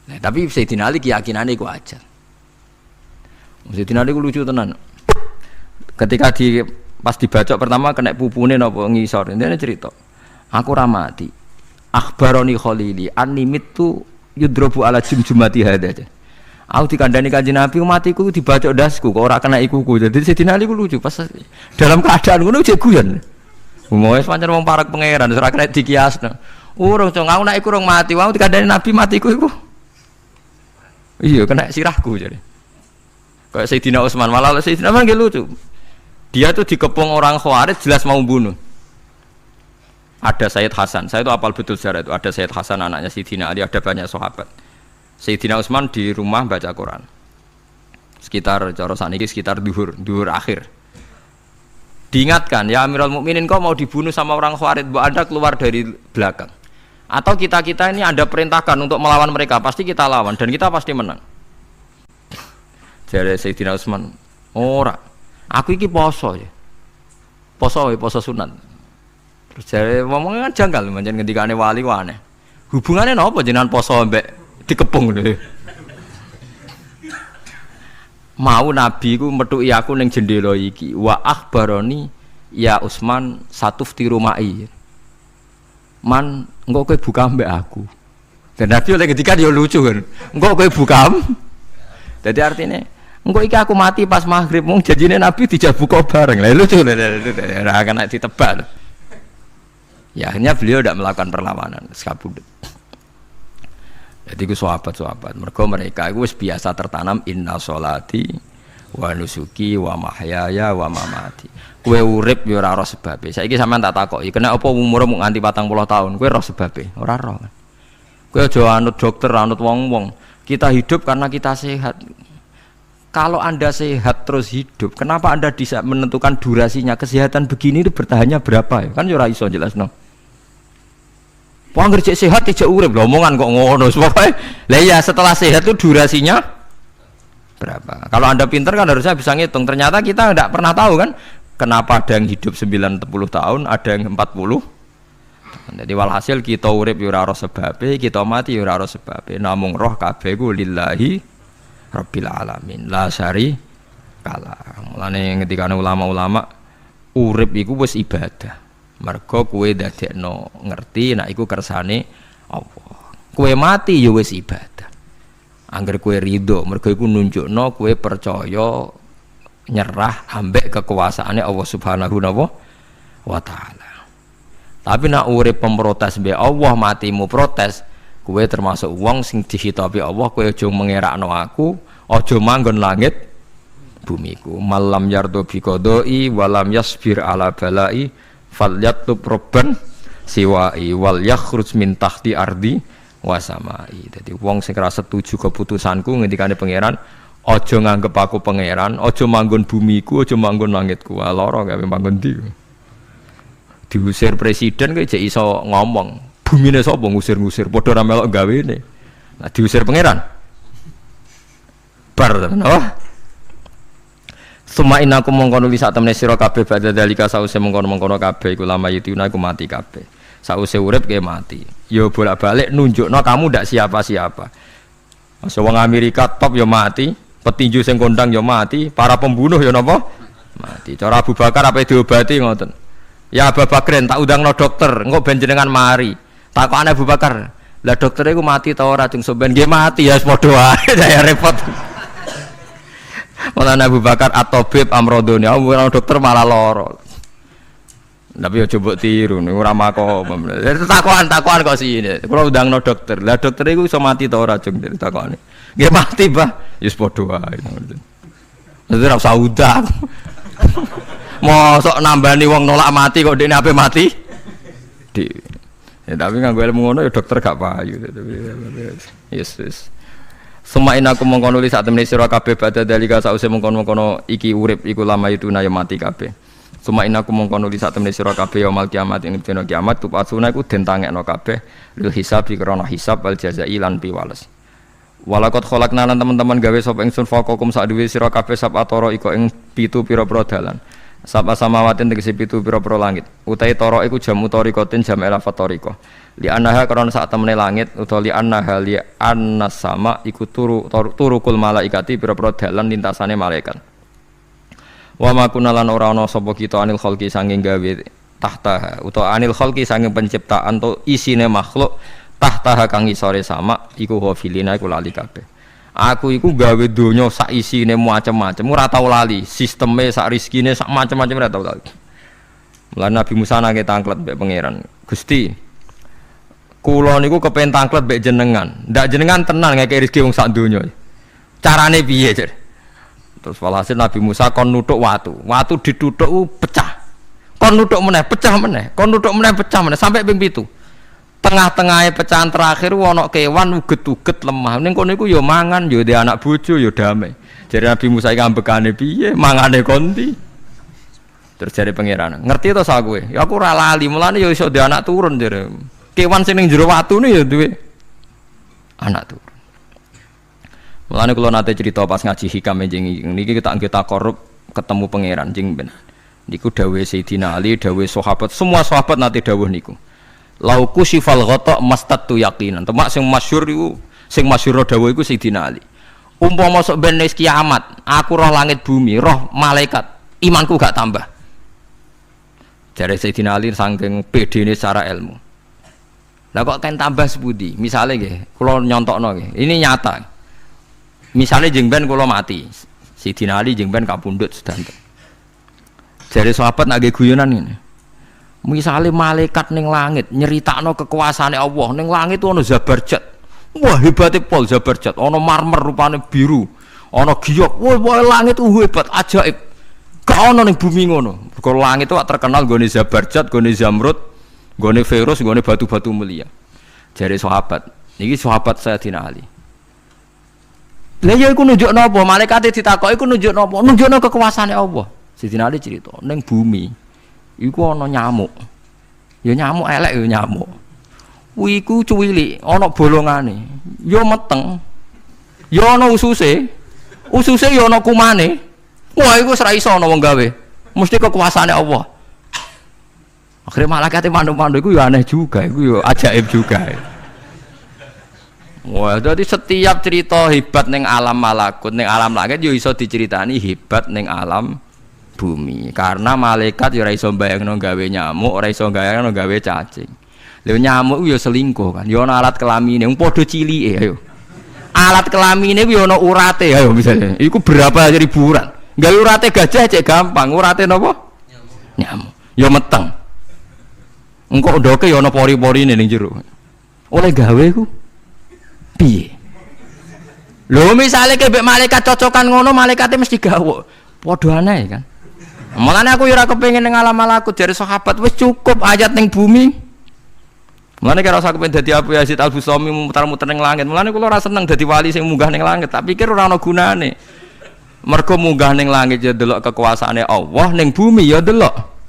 Speaker 1: Nah, tapi Sayyidina Ali keyakinane iku ajal. Sayyidina Ali ku lucu tenan. Ketika pas dibacok pertama kena pupune napa ngisor. Ndene cerita. Aku ora mati. Akhbaroni Khalili animit tu yudrobu ala jumjumati hada. Aku dikandani Kanjeng Nabi matiku dibacok dasku kok ora kena ikuku. Jadi Sayyidina Ali ku lucu pas dalam keadaan ngono jek guyon. Wis pancen wong parek pangeran ora kena dikiasno. Urung cong aku nek iku urung mati, wong dikandani Nabi matiku iku. Iya kena sirahku jadi. Kayak Sayyidina Utsman malah Sayyidina Utsman lucu. Dia tuh dikepung orang Khawarij jelas mau bunuh. Ada Sayyid Hasan, saya itu apal betul sejarah itu. Ada Sayyid Hasan anaknya Sayyidina Ali, ada banyak sahabat. Sayyidina Utsman di rumah baca Quran. Sekitar cara saniki sekitar duhur akhir. Diingatkan, ya Amirul Mukminin kau mau dibunuh sama orang Khawarij, mbok Anda keluar dari belakang. Atau kita ini Anda perintahkan untuk melawan mereka, pasti kita lawan dan kita pasti menang. Jadi Sayyidina Utsman, ora. Aku iki poso ya. Poso sunat. Terus jare ngomongnya kan janggal pancen ngendikane wali ku aneh. Hubungannya napa jenengan poso mbek dikepung lho. Mau Nabi ku methuki aku ning jendela iki. Wa akhbaroni ya Utsman satufti rumai. Man, engko kowe buka mbek aku. Dan Nabi oleh ketika dia lucu kan. Engko kowe buka. Jadi artinya engko iki aku mati pas maghrib mung janjine Nabi dijak buka bareng. Lah lucu ora kena ditebak. Ya akhirnya beliau tidak melakukan perlawanan, sekabudut. Jadi itu sahabat-sahabat. Mereka itu biasa tertanam inna sholati wa nusuki wa mahyaya wa mamati. Kue urip ya ora roh sebabe. Saiki sampean tak takoki, kena apa umur mung nganti 40 tahun? Kue roh sebabe? Ora roh. Kue aja anut dokter, anut wong-wong. Kita hidup karena kita sehat. Kalau Anda sehat terus hidup, kenapa Anda bisa menentukan durasinya? Kesehatan begini itu bertahannya berapa ya? Kan ora iso jelasno. Wong kerja sehat tidak urip lho, omongan kok ngono. Pokoke lah ya setelah sehat itu durasinya berapa? Kalau Anda pintar kan harusnya bisa ngitung. Ternyata kita tidak pernah tahu kan kenapa ada yang hidup 90 tahun, ada yang 40. Jadi walhasil kita urip ya ora sebabe, kita mati ya ora sebabe. Namung roh kabeh ku lillahi rabbil alamin. La syari kala. Mulane ngendikane ulama-ulama urip iku wis ibadah. Mergo kowe dadekno ngerti nek iku kersane Allah. Kowe mati ya wis ibadah. Angger kowe ridho, mergo iku nunjukno kowe percaya nyerah ambek kekuasaane Allah Subhanahu wa taala. Tapi nek urip pemprotes mbek Allah, matimu protes, kowe termasuk wong sing dihitabi Allah, kowe aja mengerakno aku, aja manggon langit bumiku. Malam yardo bi qodoi walam yasbir ala balai falyatub robban siwai wal yakhruj min tahti ardi wasamai. Jadi wong sing ora setuju keputusanku ngendikane pangeran, aja nganggep aku pangeran, aja manggon bumiku, aja manggon langitku. Lara gawe manggon ndi. Diusir presiden kok jek iso ngomong. Bumine sapa ngusir-ngusir, padha ora melok gawene. Nah diusir pangeran. Bar tenan. Oh. Suma inaku mengkono sak temne sira kabeh badha dalika sause mengkono-mengkono kabeh iku lama yituna iku mati kabeh. Sause urip ke mati. Ya bolak-balik nunjukno kamu ndak siapa-siapa. Masa wong Amerika top ya mati, petinju sing kondang ya mati, para pembunuh ya napa? Mati. Cara Abu Bakar apa diobati ngoten. Ya Abu Bakar tak undangno dokter, engko ben jenengan mari. Takokane Abu Bakar, lah dokter iku mati ta ora cung sampean nggih mati ya padha wae saya repot. Malah Abu Bakar atau Beb Amrodoni, orang dokter malah loro. Tapi ya coba tiru, ora makom. Takokan kok sini. Kalau undangno dokter, lah dokter itu iso mati ta ora cung dari takokane. Nggih mati, Pak. Ya padha wae. Dadi ora usah undang. Mosok nambani wong nolak mati kok dekne ape mati? Ya tapi nganggo ilmu ngono ya dokter gak payu. Yes. Semain aku mengkono li sak temene sira kabeh badha dalika sause mengkono-mengkono iki urip iku lama itu na ya mati kabeh. Suma inaku mongko nuli sak temene sira kabeh yaumul kiamat ing dina kiamat tupasuna iku den tangekno kabeh lil hisab krana hisab wal jazai lan piwales. Walakot kholakna lan teman-teman gawe sapa ingsun faqakum sak duwe sira kabeh sab atoro iko ing pitu pira-pira dalan. Sab samawatin tegese pitu pira-pira langit. Utahe toro iku jam utarikotin jam elafat tariko. Li annaha krana sak temene langit utawa li annaha li annas sama iku turukul malaikati pira-pira dalan lintasane malaikat. Wa ma kunalan ora ana sapa kita anil khalqi sanging gawe tahta utawa anil khalqi sanging penciptaan to isine makhluk tahta kang isore sama iku hafilina iku lali kabeh. Aku iku gawe donya sak isine macam-macam ora tau lali, sisteme sak rezekine sak macam-macam ora tau lali. Mulane Nabi Musa nake tanglet mbek pangeran. Gusti, kula niku kepen tanglet mbek jenengan. Ndak jenengan tenan ngeke rezeki wong sak donya. Carane piye, Jar? Terus walhasil Nabi Musa kon nuthuk watu dituthuk pecah, kon nuthuk meneh pecah meneh, kon nuthuk meneh pecah meneh sampai ping 7. Tengah-tengahe pecahan terakhir ana kewan uget-uget lemah ning kono iku ya mangan ya dhe anak bojo ya damai. Jare Nabi Musa iki ambekane piye mangane konti. Terus jare pangeran ngerti to sak kowe ya aku ora lali mulane ya iso dhe anak turun jare kewan sing ning jero watune ya duwe anak turun. Mulane kula nate cerita pas ngaji hikam jeneng niki kita korup ketemu pangeran jeng ben. Niku dawuhe Sayyidina Ali, dawuhe sahabat, semua sahabat nate dawuh niku. Lauku sifal ghata mastatu yaqinan. Temak sing masyhur iku, sing masyhur dawuh iku Sayyidina Ali. Umpama sok ben wis kiamat, aku roh langit bumi, roh malaikat, imanku gak tambah. Jare Sayyidina Ali saking pedene secara ilmu. Lah kok kan tambah sepundi? Misale nggih, kula nyontokno nggih. Ini nyata. Misalnya jengben kula mati, Sayyidina Ali jengben kapundhut sedanten. Jare sahabat nak guyonan ngene. Misalnya malaikat ning langit nyeritakno kekuasaane Allah, ning langit ana Zabarjat. Wah hebate pol Zabarjat, ana marmer rupane biru, ana giok. Wah langit hebat, ajaib. Gak ana ning bumi ngono. Mergo langit itu terkenal gone Zabarjat, gone Zamrud, gone Firus, gone batu-batu mulia. Jare sahabat, niki sahabat Sayyidina Ali. Lah ya iku nunjukno apa? Malaikate ditakoki iku nunjukno apa? Nunjukno kekuasaane Allah. Sayyidina Ali cerita, ning bumi iku ana nyamuk. Ya nyamuk elek ya nyamuk. Kuwi iku cuwilik, ana bolongane. Ya meteng. Ya ana ususe. Ususe ya ana kumane. Wah iku wis ra iso ana wong gawe. Mesti kekuasaane Allah. Akhire malaikate mandu-mandu iku ya aneh juga, iku ya ajaib juga. Wah, jadi setiap cerita hebat ning alam malakut, ning alam langit yo iso diceritani hebat ning alam bumi. Karena malaikat yo ora iso mbayangno gawe nyamuk, ora iso mbayangno gawe cacing. Lha nyamuk yo selingkuh kan, yo ana alat kelamine, wong padha cilike ayo. Alat kelamine yo ana urate ayo misalnya. Iku berapa ribuan. Gawe urate gajah cek gampang, urate napa? Nyamuk. Yo meteng. Engko ndoke yo ana pori-porine ning jero. Oleh gawe ku piye? Lho misale kebek malaikat cocokan ngono, malaikate mesti gawok. Padha aneh kan. Mulane aku yo ora kepengin ning alam malakut dari sahabat wis cukup ayat ning bumi. Mulane kira usah kepengin dadi Abu Yazid Al-Bustami muter-muter ning langit. Mulane kula ora seneng dadi wali sing munggah ning langit, tak pikir ora ana gunane. Mergo munggah ning langit ya delok kekuasaane Allah, ning bumi ya delok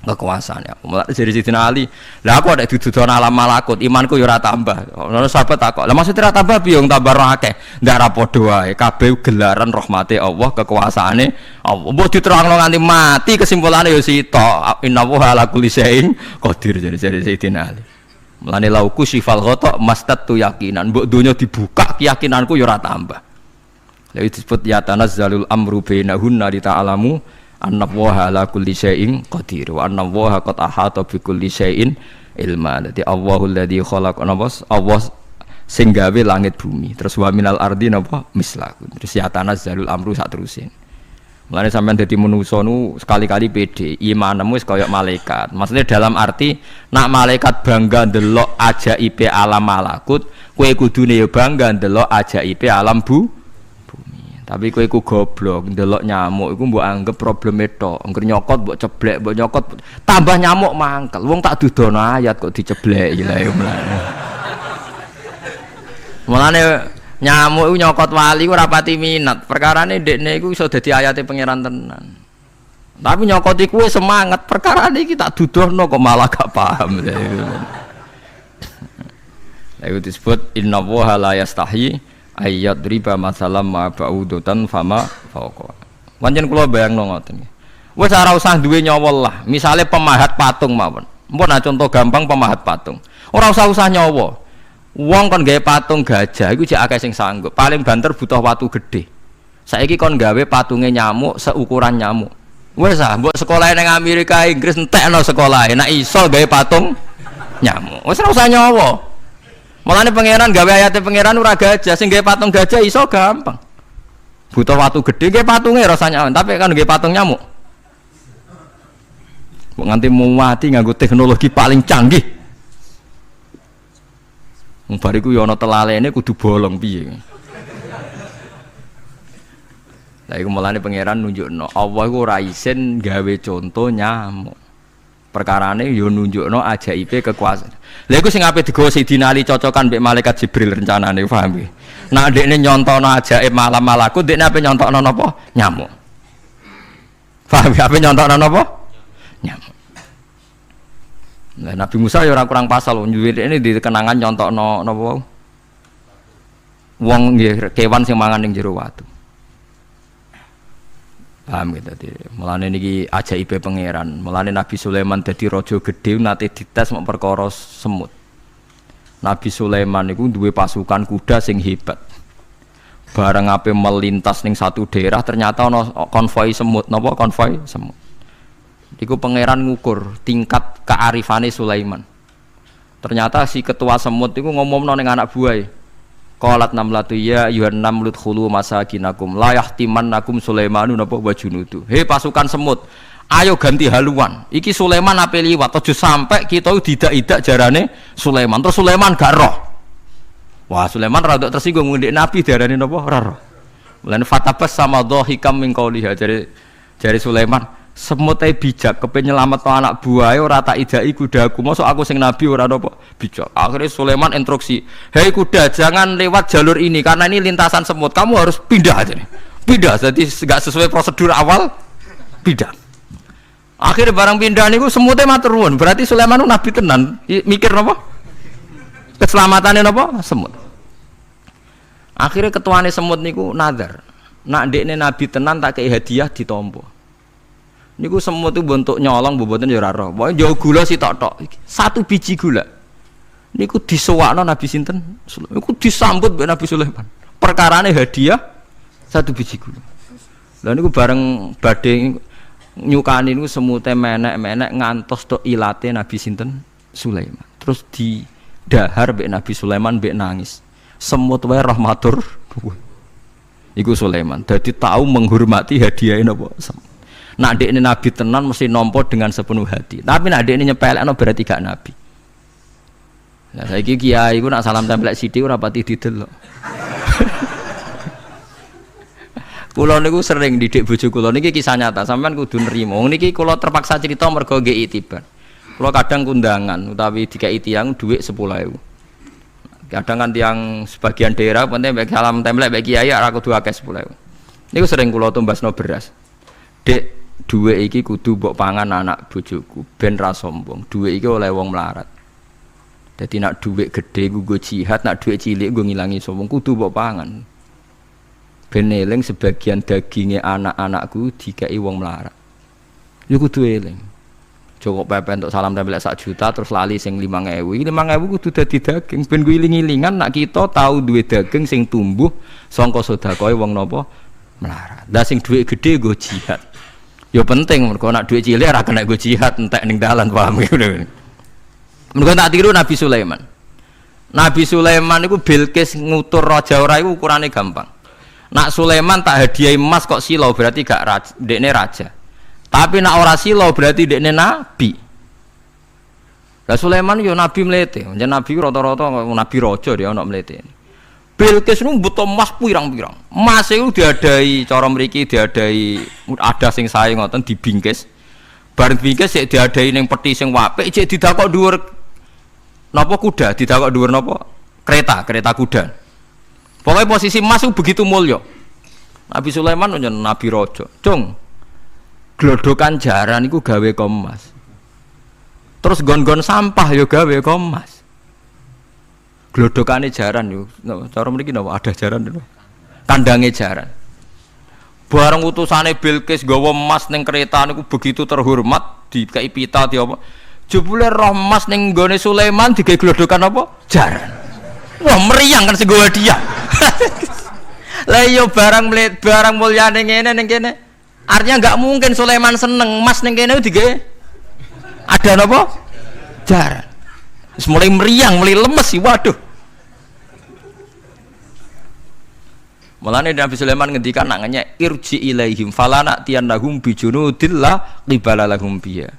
Speaker 1: kekuasaannya. Mulai dari Sayyidina Ali, lah aku ada dudukan alam malakut, imanku yo ora tambah. Ono sahabat takok, lah maksudnya ora tambah piye wong tambah roh akeh? Ndak ra padha wae, kabeh gelaran rahmate Allah, kekuasaane Allah. Mbok diterangno nganti mati kesimpulannya yo sitok. Innallaha ala kulli syai'in qadir jadi Sayyidina Ali. Mulane lauku sifal ghata mastatu yakinan, mbok donya dibuka keyakinanku yo ora tambah. Lha disebut ya tanazzalul amru bainahunna li ta'lamu annallaha ala kulli syai'in qadir wa annallaha qad ahata bi kulli syai'in ilma. Dadi Allahul ladzi khalaqa nabas, Allah sing gawe langit bumi. Terus wa minal ardi napa mislahu. Terus ya tanazzalul amru sak terusin. Mulane sampean dadi manusa nu sekali-kali pede, imanmu wis kaya malaikat. Maksudnya dalam arti nak malaikat bangga ndelok ajaibe alam malakut, kowe kudune ya bangga ndelok ajaibe alam bumi. Tapi kowe iku goblok, ndelok nyamuk iku mbok anggap probleme tok. Engger nyokot mbok ceblek, mbok nyokot tambah nyamuk mangkel. Wong tak dudono ayat kok dicebleki lha ya mulane. Mulane nyamuk iku nyokot wali ora pati minat. Perkarane ndekne iku iso dadi ayate pangeran tenan. Tapi nyokoti kuwe semangat perkara iki tak dudohno kok malah gak paham. Itu disebut inna woha la yastahi ayat riba masalam ma ba'udutan fama fauqa. Pancen kula bayangno ngoten. Wis ora usah duwe nyawa lah. Misale pemahat patung mawon. Mpun contoh gampang pemahat patung. Ora usah nyawa. Wong kon gawe patung gajah iku jek akeh sing sanggup. Paling banter butuh watu gede. Saiki kon gawe patunge nyamuk seukuran nyamuk. Wis ah, mbok sekolah ning Amerika Inggris entekno sekolah. Nek iso gawe patung nyamuk. Wis ora usah nyawa. Mulane pangeran gawe ayate pangeran ora gajah, sing gawe patung gajah iso gampang. Butuh watu gede gawe patunge rasanya, tapi kan gawe patung nyamuk. Kok nganti mau mati nganggo teknologi paling canggih. Wong bariku ya ana telalene kudu bolong piye. Lah iku mulane pangeran nunjukno Allah iku ora isin gawe conto nyamuk. Perkarane yo nunjukno ajaibe kekuasaan. Lha iku sing ape digawa Sidina Ali cocokan mbek malaikat Jibril rencanane paham nggih. Nah ndekne nyontono ajaib malam-malaku ndekne ape nyontokno napa? Nyamuk. Paham ape nyontokno napa? Nyamuk. Lah Nabi Musa ya ora kurang pasal nyuwene di kenangan nyontokno napa? Wong nggih kewan sing mangan ning jero watu. Paham gitu tadi. Mulane niki ajaibe pangeran. Mulane Nabi Sulaiman dadi raja gedhe nate dites mek perkara semut. Nabi Sulaiman niku duwe pasukan kuda sing hebat. Bareng ape melintas ning satu daerah ternyata ana konvoi semut. Napa konvoi semut? Iku pangeran ngukur tingkat kearifane Sulaiman. Ternyata si ketua semut iku ngomongno ning anak buahe. Qalat namlatu ya ayuhan namlut khulu masakinakum la yahtimannakum Sulaimanu napa wa junudu. He pasukan semut, ayo ganti haluan. Iki Sulaiman ape liwat aja sampai kita didak-idak jarane Sulaiman. Terus Sulaiman gak roh. Wah, Sulaiman rada tersinggung ngendek Nabi diarani napa ora roh. Mulane fatabas sama dhahikam min qauliha jare Sulaiman semut ae bijak kepen nyelametno anak buahe ora tak idaki kudaku mosok aku sing nabi ora napa bijak. Akhirnya Sulaiman instruksi, hei kuda jangan lewat jalur ini karena ini lintasan semut, kamu harus pindah aja nih. Pindah, jadi nggak sesuai prosedur awal pindah. Akhirnya barang pindah niku semutnya matur nuwun, berarti Sulaiman itu nabi tenan mikir napa keselamatannya napa semut. Akhirnya ketuane semut niku nazar, nak ndekne nabi tenan tak kei hadiah ditampa. Niku semut itu bentuk nyolong boboten ya ora roh. Pokoke jauh gula sitok-tok. Satu biji gula. Niku disewakno Nabi sinten? Niku disambut mbek Nabi Sulaiman. Perkarane hadiah satu biji gula. Lah niku bareng badhe nyukani niku semute menek-menek ngantos tok ilate Nabi sinten? Sulaiman. Terus didahar mbek Nabi Sulaiman mbek nangis. Semut wae rahmatur. Iku Sulaiman. Dadi tahu menghormati hadiah napa? Nak dekne nabi tenan mesti nampa dengan sepenuh hati. Tapi nak dekne nyepelekno berarti gak nabi. Lah saiki kiai iku nak salam tempel sithik ora pati didelok. Kula niku sering didik bojo kula niki kisah nyata, sampean kudu nrimo. Niki kula terpaksa cerita mergo nggih itibar. Kula kadang kundangan utawi dikai tiyang dhuwit 10.000. Kadang kan tiyang sebagian daerah penting mek salam tempel mek kiai ora kudu akeh 10.000. Niku sering kula tumbasno beras. Dek duwe iki kudu mbok pangan anak bojoku ben ra sombong. Duwe iki oleh wong melarat. Dadi nak duwe gedhe nggo jihad, nak duwe cilik nggo ngilangi sombong kudu mbok pangan. Ben eling sebagian daginge anak-anakku dikai wong melarat. Ya kudu eling. Cukup pepe untuk salam tempel 1 juta terus lali sing 5.000. Iki 5.000 kudu dadi daging ben kuwi iling-ilingan nak kita tahu duwe daging sing tumbuh saka sedekahe wong napa melarat. Lah sing duwe gedhe nggo jihad. Ya penting mergo nak duit cilik ora kena go jihad entek ning dalan paham ngono. Mergo tak tiru Nabi Sulaiman. Nabi Sulaiman niku Bilqis ngutur raja ora iku ukurane gampang. Nak Sulaiman tak hadiah emas kok silau berarti gak raja, dekne raja. Tapi nak ora silau berarti dekne nabi. Lah Sulaiman yo nabi mlete. Jan nabi rata-rata nabi raja dia ana mlete. Bilqis nu butuh emas pirang-pirang. Emas itu diadai cara mriki diadai ada sing sae ngoten dibingkis. Bareng bingkis sik diadai ning peti sing apik cek didakok dhuwur napa kuda, didakok dhuwur napa kereta kuda. Pokoknya posisi emas itu begitu mulya. Nabi Sulaiman nyen nabi raja. Cung. Glodokan jaran iku gawe Kommas. Terus gon-gon sampah yo gawe Kommas. Glodokane jaran yo. Cara mriki napa ada jaran lho. Kandange jaran. Bareng utusane Bilqis gawa emas ning kereta niku begitu terhormat dikai pita di apa. Jebule roh emas ning nggone Sulaiman digawe glodokan apa? Jaran. Wah meriang kan sing gawe dia. Lah yo barang mulyane ngene ning kene. Artinya enggak mungkin Sulaiman seneng emas ning kene digawe ada napa? Jaran. Wis mulai meriang, mulai lemes sih, waduh. Mulane Nabi Sulaiman ngendikan nangannya irji ilaihim falana tiyanahum bijunudil la qibala lahum biya.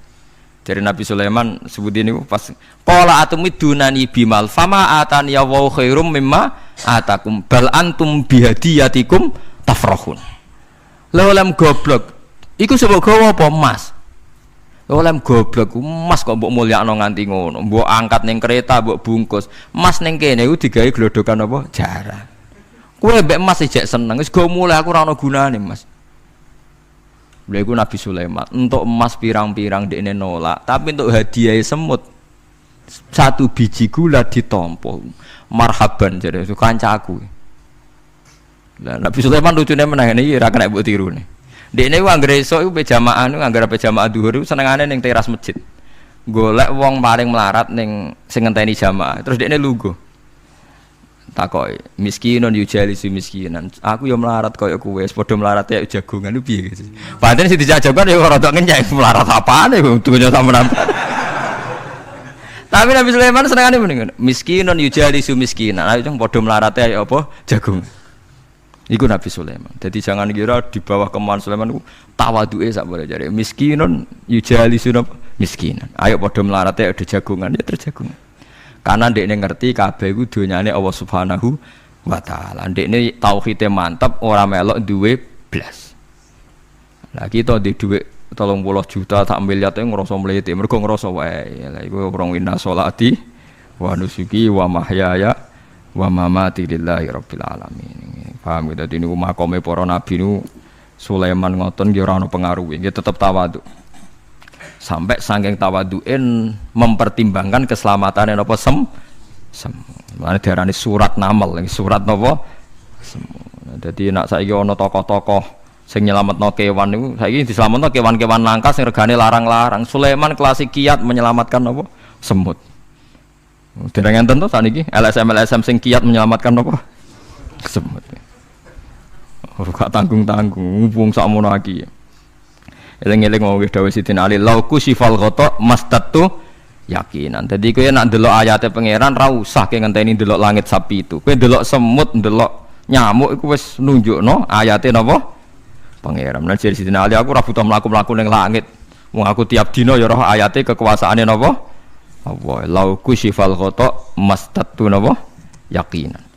Speaker 1: Dari Nabi Sulaiman sebut ini pas qala atumidunani bimal fama atani ya wa khairum mimma atakum bal antum bihadiyatikum tafrahun. Lha goblok. Iku sebab gawa apa emas? Lem goblok emas kok mbok mulyakno nganti ngono. Mbok angkat ning kereta, mbok bungkus. Emas ning kene iku digawe glodokan apa? Jaran. Kowe mbek emas ijek seneng, wis go mulih aku ora ana gunane, Mas. Lha iku Nabi Sulaiman, untuk emas pirang-pirang dekne nolak, tapi untuk hadiah semut satu biji gula ditampa. Marhaban jare kancaku. Lah Nabi Sulaiman lucune meneh iki ora kena mbok tirune. Dekne ku anggere esuk iku pejamaah niku anggere pejamaah zuhur iku senengane ning teras masjid. Golek wong paling melarat ning sing ngenteni jamaah. Terus dekne lungguh. Takoki, miskinun yujalisu miskinan. Aku yo melarat koyo kowe, wis padha melarat ya jagongan ku piye guys. Padahal sing dijajakan yo ora tok ngenyek melarat apane dunya sampean. Tapi Nabi Sulaiman senengane mendingan miskinun yujalisu miskinan. Ayo padha melarat ya apa jagung. Iku Nabi Sulaiman. Jadi jangan kira di bawah kemauan Sulaiman itu tawaduke sak boleh jare. Miskinun yujalisun miskinan. Ayo padha mlarate ada jagungan ya terjagungan. Karena ndekne ngerti kabeh iku donyane Allah Subhanahu wa taala. Ndekne tauhide mantep ora melok duwe blas. Lah kita di dhuwit 30 juta sak miliar itu ngrasa mlete. Mergo ngrasa wae. Lah iku orang inna sholati wa nusuki wa mahyaya wa mamati lillahi rabbil alamin. Paham gitu, ini makome para nabi nu Sulaiman ngoten nggih ora ana pengaruhe, nggih tetep tawadhu. Sampai saking tawadhuin mempertimbangkan keselamatan napa Mane diarani surat namal, surat napa Dadi nek saiki ana tokoh-tokoh sing nyelametno kewan niku, saiki diselametno kewan-kewan langka sing regane larang-larang. Sulaiman klasik kiat menyelamatkan napa? Semut. Dereng enten to saniki LSM sing kiat menyelamatkan napa? Semut. Ora tanggung-tanggung wong sakmono iki. Eling-eling wong dawuh Sidina Ali lauku sifal ghata mastatu yakinan. Dadi kowe nek ndelok ayate pangeran ra usah ke ngenteni ndelok langit sapi itu. Kowe ndelok semut, ndelok nyamuk iku wis nunjukno ayate napa? Pangeran. Lan jare Sidina Ali aku ora butuh mlaku-mlaku ning langit. Wong aku tiap dina ya roh ayate kekuasaane napa? Allah. Lauku sifal ghata mastatu napa? Yakinan.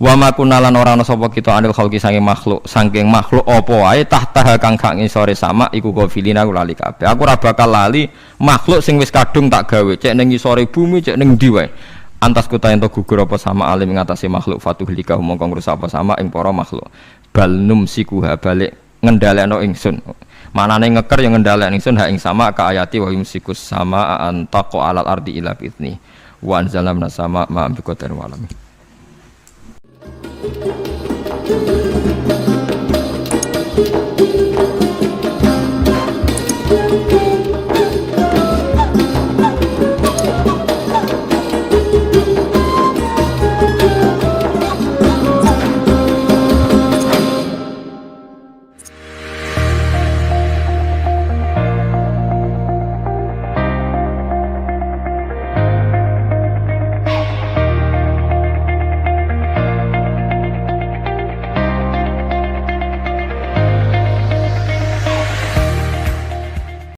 Speaker 1: Wa ma kunalan ora ana sapa kita anil khalqi saking makhluk apa wae tahta kang gak ngisore sama iku gofilina lali kabeh. Aku ora bakal lali makhluk sing wis kadung tak gawe cek ning ngisore bumi cek ning ndi wae. Antas kuta ento gugur apa sama alim ngatasi makhluk fatuhlika mongko ngrusak apa sama ing para makhluk. Bal numsikuha balik ngendhalekno ingsun. Manane ngeker yang ngendhalekno ingsun ha ing sama ka ayati wa yumsikus sama antaqo alal ardi ila bitni. Wa anzalamna sama ma bi qatar wa alam.